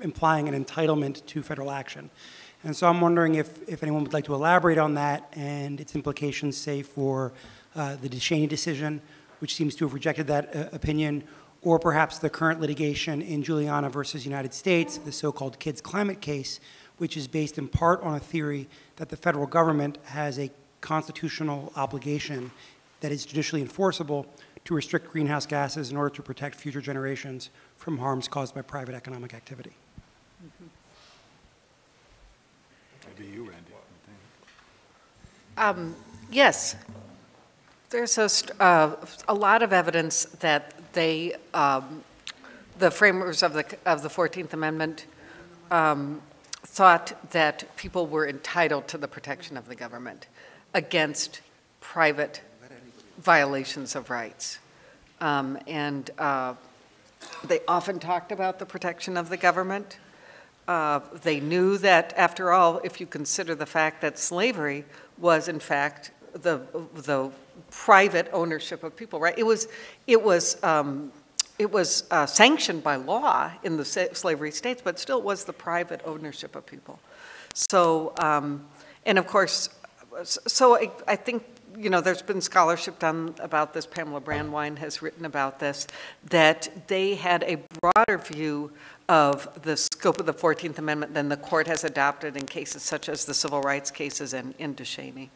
implying an entitlement to federal action. And so I'm wondering if anyone would like to elaborate on that and its implications, say, for the DeShaney decision, which seems to have rejected that opinion, or perhaps the current litigation in Juliana versus United States, the so-called Kids Climate case, which is based in part on a theory that the federal government has a constitutional obligation that is judicially enforceable to restrict greenhouse gases in order to protect future generations from harms caused by private economic activity.
Maybe you, Randy.
Yes. There's a lot of evidence that the framers of the 14th Amendment thought that people were entitled to the protection of the government against private violations of rights. They often talked about the protection of the government. They knew that, after all, if you consider the fact that slavery was, in fact, the private ownership of people, right? It was sanctioned by law in the slavery states, but still it was the private ownership of people. So, and of course, so I think, you know, there's been scholarship done about this. Pamela Brandwine has written about this, that they had a broader view of the scope of the 14th Amendment than the court has adopted in cases such as the civil rights cases in DeShaney.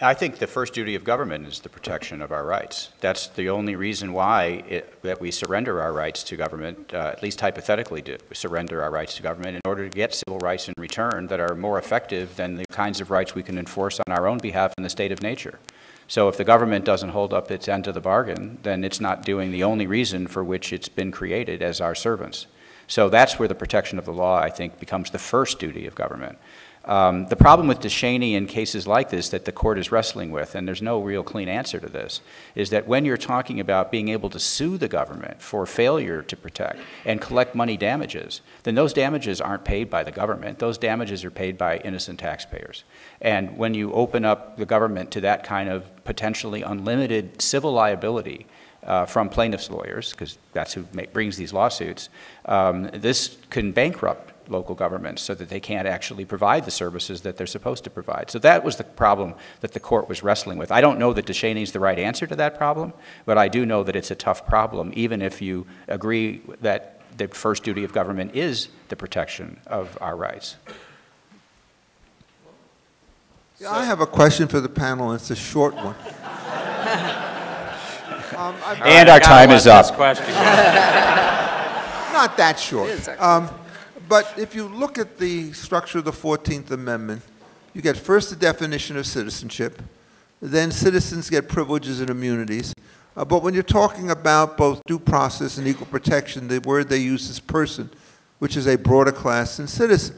I think the first duty of government is the protection of our rights. That's the only reason why that we surrender our rights to government, at least hypothetically to surrender our rights to government in order to get civil rights in return that are more effective than the kinds of rights we can enforce on our own behalf in the state of nature. So if the government doesn't hold up its end of the bargain, then it's not doing the only reason for which it's been created as our servants. So that's where the protection of the law, I think, becomes the first duty of government. The problem with DeShaney in cases like this that the court is wrestling with, and there's no real clean answer to this, is that when you're talking about being able to sue the government for failure to protect and collect money damages, then those damages aren't paid by the government. Those damages are paid by innocent taxpayers. And when you open up the government to that kind of potentially unlimited civil liability from plaintiffs' lawyers, because that's who brings these lawsuits, this can bankrupt local governments so that they can't actually provide the services that they're supposed to provide. So that was the problem that the court was wrestling with. I don't know that DeShaney is the right answer to that problem, but I do know that it's a tough problem, even if you agree that the first duty of government is the protection of our rights.
Yeah, I have a question for the panel. It's a short one.
And our time is up.
Not that short. but if you look at the structure of the 14th Amendment, you get first the definition of citizenship, then citizens get privileges and immunities. But when you're talking about both due process and equal protection, the word they use is person, which is a broader class than citizen.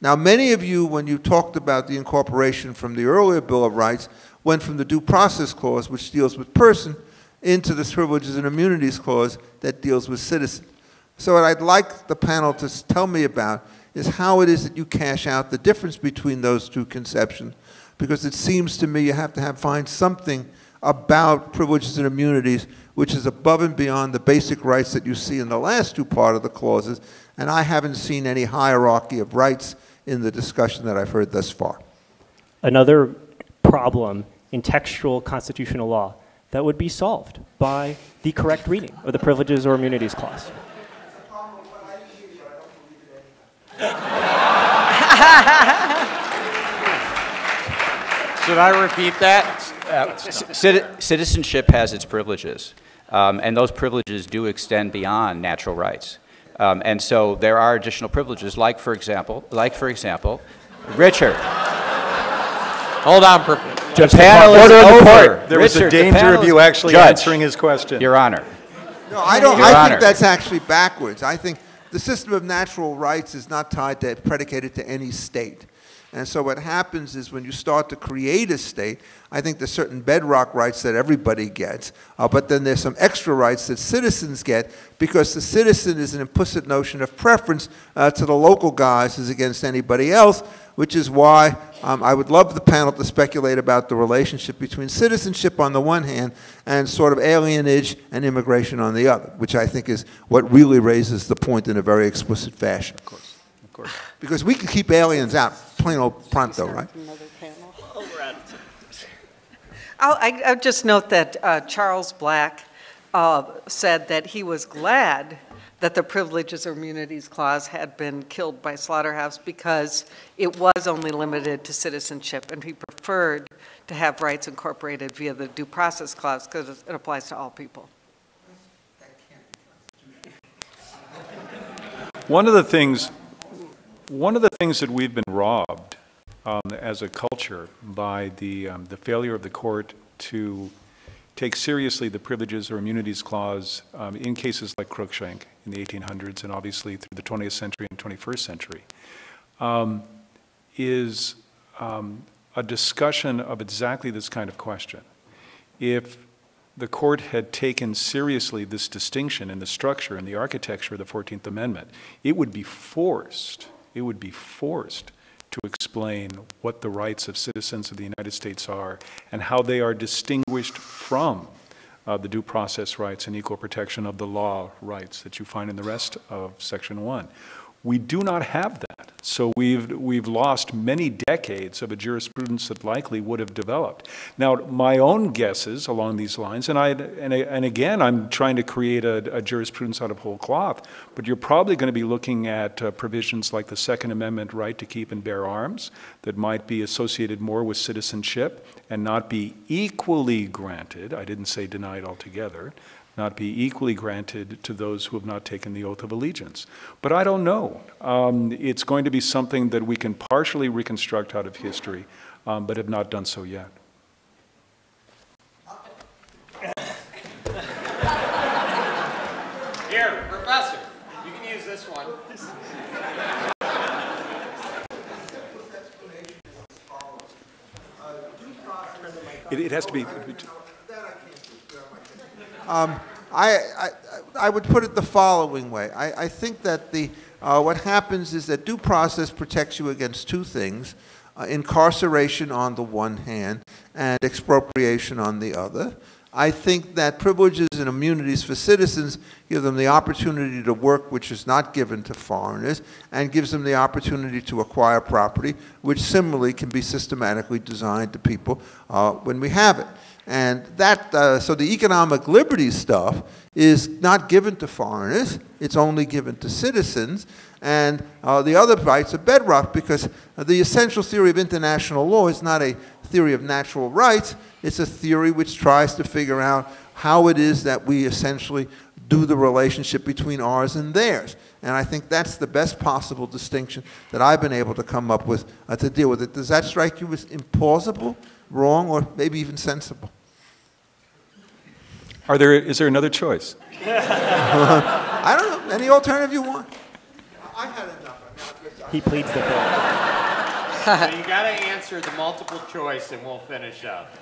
Now, many of you, when you talked about the incorporation from the earlier Bill of Rights, went from the Due Process Clause, which deals with person, into the Privileges and Immunities Clause that deals with citizen. So what I'd like the panel to tell me about is how it is that you cash out the difference between those two conceptions, because it seems to me you have to find something about privileges and immunities which is above and beyond the basic rights that you see in the last two part of the clauses, and I haven't seen any hierarchy of rights in the discussion that I've heard thus far.
Another problem in textual constitutional law that would be solved by the correct reading of the Privileges or Immunities Clause.
Should I repeat that?
Citizenship has its privileges, and those privileges do extend beyond natural rights. And so there are additional privileges, like for example, Richard.
Hold on,
the panel is over.
There was a danger of you actually answering his question.
Your Honor.
No, I think that's actually backwards. I think the system of natural rights is not predicated to any state. And so what happens is when you start to create a state, I think there's certain bedrock rights that everybody gets, but then there's some extra rights that citizens get, because the citizen is an implicit notion of preference to the local guys as against anybody else, which is why I would love the panel to speculate about the relationship between citizenship on the one hand and sort of alienage and immigration on the other, which I think is what really raises the point in a very explicit fashion. Of course. Because we can keep aliens out plain old pronto, right?
I'll just note that Charles Black said that he was glad that the Privileges or Immunities Clause had been killed by Slaughterhouse because it was only limited to citizenship, and he preferred to have rights incorporated via the Due Process Clause because it applies to all people.
One of the things that we've been robbed as a culture by the failure of the court to take seriously the Privileges or Immunities Clause in cases like Cruikshank in the 1800s and obviously through the 20th century and 21st century is a discussion of exactly this kind of question. If the court had taken seriously this distinction in the structure and the architecture of the 14th Amendment, it would be forced to explain what the rights of citizens of the United States are and how they are distinguished from the due process rights and equal protection of the law rights that you find in the rest of Section 1. We do not have that. So we've lost many decades of a jurisprudence that likely would have developed. Now, my own guesses along these lines, and again, I'm trying to create a jurisprudence out of whole cloth, but you're probably going to be looking at provisions like the Second Amendment right to keep and bear arms that might be associated more with citizenship and not be equally granted, I didn't say denied altogether, not be equally granted to those who have not taken the oath of allegiance. But I don't know. It's going to be something that we can partially reconstruct out of history, but have not done so yet.
Here, Professor, you can use this one.
It has to be...
I would put it the following way. I think that what happens is that due process protects you against two things, incarceration on the one hand and expropriation on the other. I think that privileges and immunities for citizens give them the opportunity to work, which is not given to foreigners, and gives them the opportunity to acquire property, which similarly can be systematically designed to people when we have it. And that, so the economic liberty stuff is not given to foreigners, it's only given to citizens, and the other rights are bedrock because the essential theory of international law is not a theory of natural rights, it's a theory which tries to figure out how it is that we essentially do the relationship between ours and theirs. And I think that's the best possible distinction that I've been able to come up with to deal with it. Does that strike you as implausible, wrong, or maybe even sensible?
Is there another choice?
I don't know. Any alternative you want? I've had enough.
He pleads the fifth.
So you got to answer the multiple choice, and we'll finish up.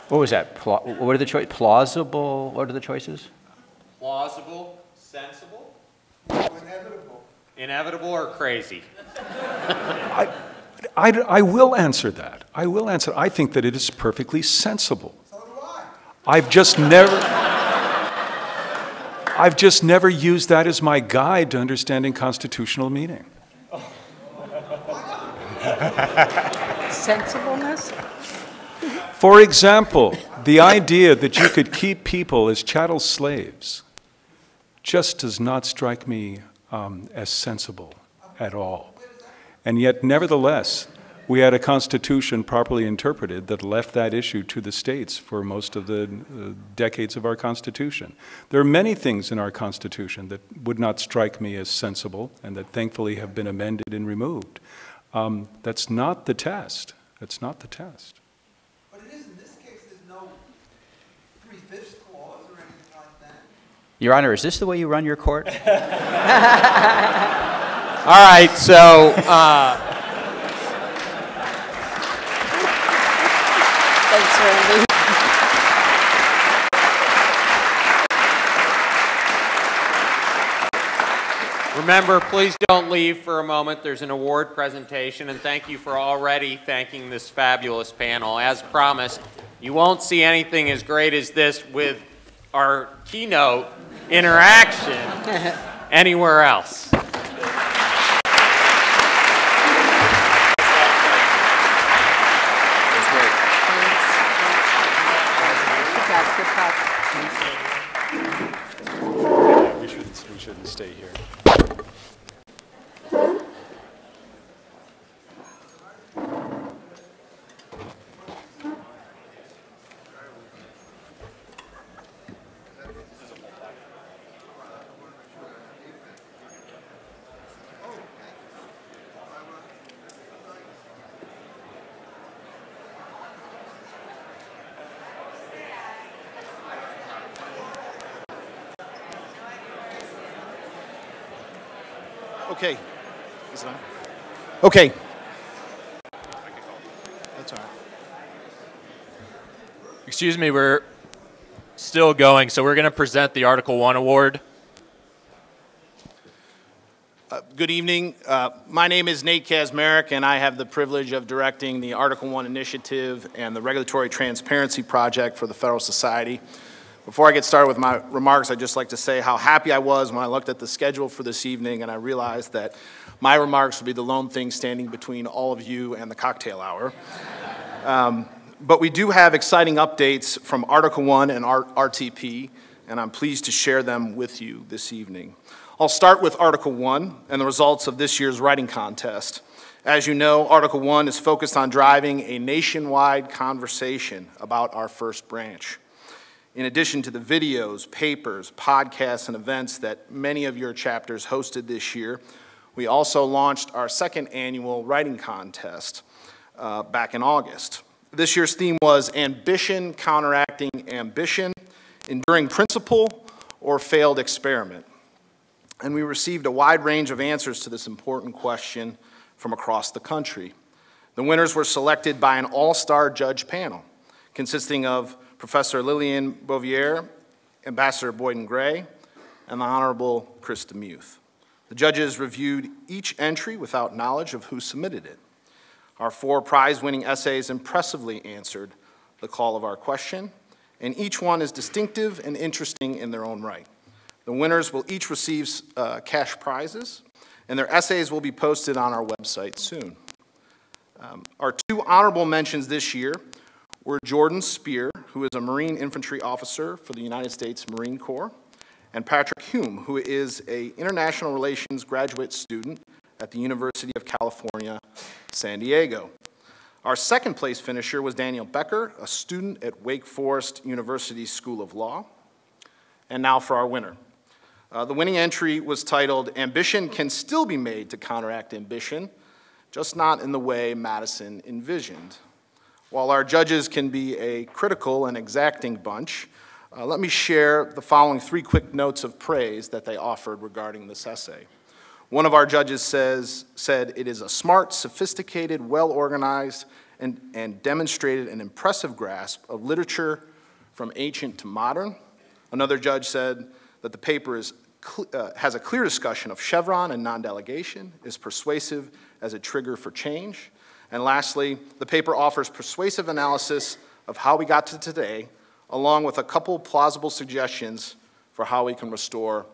What was that? What are the choices? Plausible? What are the choices?
Plausible, sensible, inevitable, or crazy?
I will answer that. I will answer. I think that it is perfectly sensible. So do I. I've just never used that as my guide to understanding constitutional meaning.
Sensibleness?
For example, the idea that you could keep people as chattel slaves just does not strike me as sensible at all. And yet, nevertheless, we had a constitution properly interpreted that left that issue to the states for most of the decades of our constitution. There are many things in our constitution that would not strike me as sensible and that thankfully have been amended and removed. That's not the test. That's not the test.
But it is in this case, there's no 3/5 clause or anything like that.
Your Honor, is this the way you run your court?
All right, so
Thanks, Randy.
remember, please don't leave for a moment. There's an award presentation, and thank you for already thanking this fabulous panel. As promised, you won't see anything as great as this with our keynote interaction anywhere else.
We shouldn't stay here.
Okay. Is it on? Okay. That's all right.
Excuse me, we're still going, so we're going to present the Article 1 award.
Good evening. My name is Nate Kazmarek, and I have the privilege of directing the Article 1 initiative and the Regulatory Transparency Project for the Federalist Society. Before I get started with my remarks, I'd just like to say how happy I was when I looked at the schedule for this evening and I realized that my remarks would be the lone thing standing between all of you and the cocktail hour. But we do have exciting updates from Article 1 and RTP, and I'm pleased to share them with you this evening. I'll start with Article 1 and the results of this year's writing contest. As you know, Article 1 is focused on driving a nationwide conversation about our first branch. In addition to the videos, papers, podcasts, and events that many of your chapters hosted this year, we also launched our second annual writing contest back in August. This year's theme was Ambition Counteracting Ambition, Enduring Principle, or Failed Experiment. And we received a wide range of answers to this important question from across the country. The winners were selected by an all-star judge panel consisting of Professor Lillian Bouvier, Ambassador Boyden Gray, and the Honorable Chris DeMuth. The judges reviewed each entry without knowledge of who submitted it. Our 4 prize-winning essays impressively answered the call of our question, and each one is distinctive and interesting in their own right. The winners will each receive cash prizes, and their essays will be posted on our website soon. Our 2 honorable mentions this year were Jordan Spear, who is a Marine Infantry Officer for the United States Marine Corps, and Patrick Hume, who is an International Relations graduate student at the University of California, San Diego. Our second place finisher was Daniel Becker, a student at Wake Forest University School of Law. And now for our winner. The winning entry was titled, "Ambition Can Still Be Made to Counteract Ambition, Just Not in the Way Madison Envisioned." While our judges can be a critical and exacting bunch, let me share the following 3 quick notes of praise that they offered regarding this essay. One of our judges said, "It is a smart, sophisticated, well-organized, and demonstrated an impressive grasp of literature from ancient to modern." Another judge said that the paper has a clear discussion of Chevron and non-delegation, is persuasive as a trigger for change. And lastly, the paper offers persuasive analysis of how we got to today, along with a couple plausible suggestions for how we can restore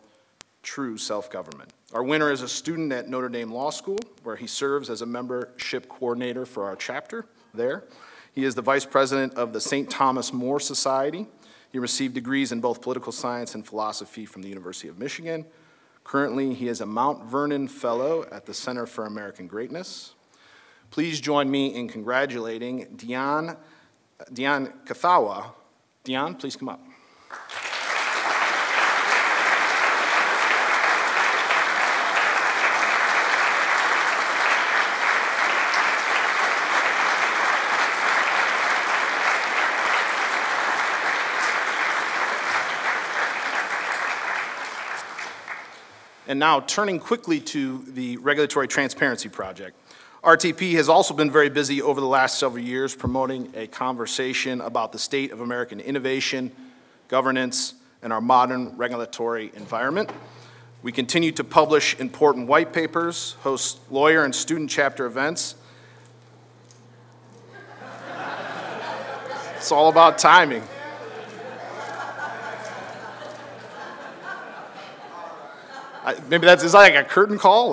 true self-government. Our winner is a student at Notre Dame Law School, where he serves as a membership coordinator for our chapter there. He is the vice president of the St. Thomas More Society. He received degrees in both political science and philosophy from the University of Michigan. Currently, he is a Mount Vernon Fellow at the Center for American Greatness. Please join me in congratulating Dion Kathawa. Dion, please come up. And now, turning quickly to the Regulatory Transparency Project. RTP has also been very busy over the last several years promoting a conversation about the state of American innovation, governance, and our modern regulatory environment. We continue to publish important white papers, host lawyer and student chapter events. It's all about timing. Maybe is that like a curtain call?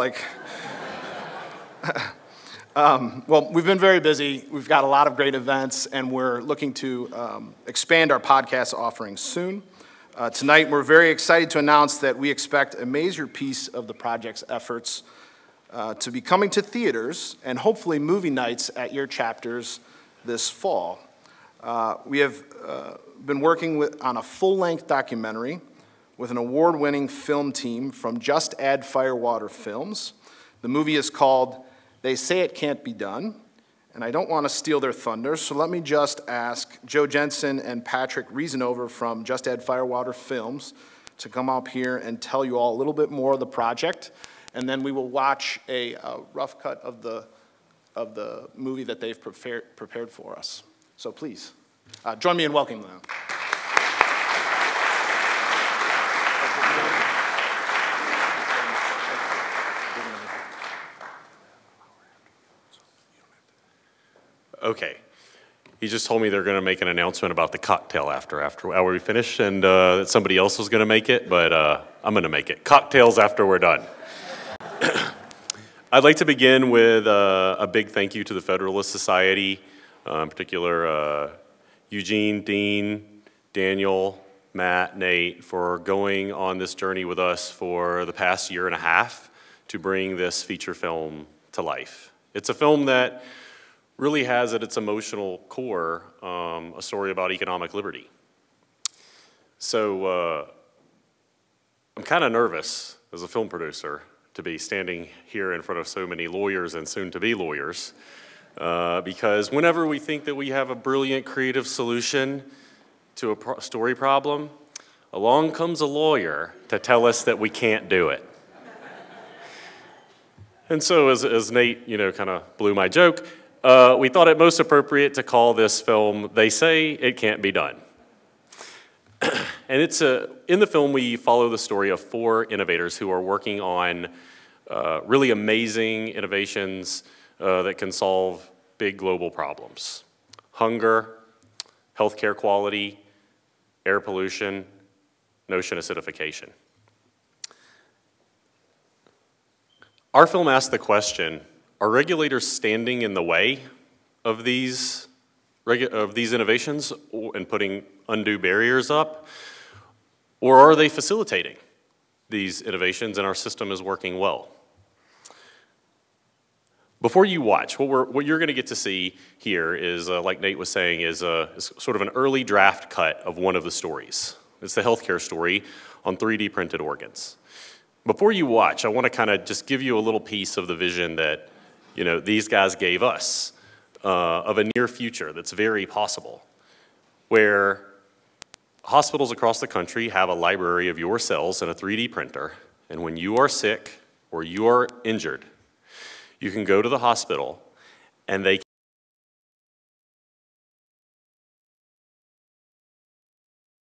Well, we've been very busy. We've got a lot of great events, and we're looking to expand our podcast offerings soon. Tonight, we're very excited to announce that we expect a major piece of the project's efforts to be coming to theaters and hopefully movie nights at your chapters this fall. We have been working on a full-length documentary with an award-winning film team from Just Add Firewater Films. The movie is called They Say It Can't Be Done, and I don't want to steal their thunder, so let me just ask Joe Jensen and Patrick Riesenover from Just Add Firewater Films to come up here and tell you all a little bit more of the project, and then we will watch a rough cut of the movie that they've prepared for us. So please, join me in welcoming them.
Okay. He just told me they're going to make an announcement about the cocktail after we finish, and that somebody else was going to make it, but I'm going to make it. Cocktails after we're done. I'd like to begin with a big thank you to the Federalist Society, in particular Eugene, Dean, Daniel, Matt, Nate, for going on this journey with us for the past year and a half to bring this feature film to life. It's a film that really has at its emotional core a story about economic liberty. So I'm kind of nervous as a film producer to be standing here in front of so many lawyers and soon-to-be lawyers because whenever we think that we have a brilliant creative solution to a story problem, along comes a lawyer to tell us that we can't do it. And so as Nate, kind of blew my joke, we thought it most appropriate to call this film, They Say It Can't Be Done. And in the film, we follow the story of 4 innovators who are working on really amazing innovations that can solve big global problems. Hunger, healthcare quality, air pollution, ocean acidification. Our film asks the question, are regulators standing in the way of these innovations and putting undue barriers up? Or are they facilitating these innovations and our system is working well? Before you watch, what you're going to get to see here is, like Nate was saying, is sort of an early draft cut of one of the stories. It's the healthcare story on 3D printed organs. Before you watch, I want to kind of just give you a little piece of the vision that, you know, these guys gave us of a near future that's very possible, where hospitals across the country have a library of your cells and a 3D printer, and when you are sick or you are injured, you can go to the hospital and they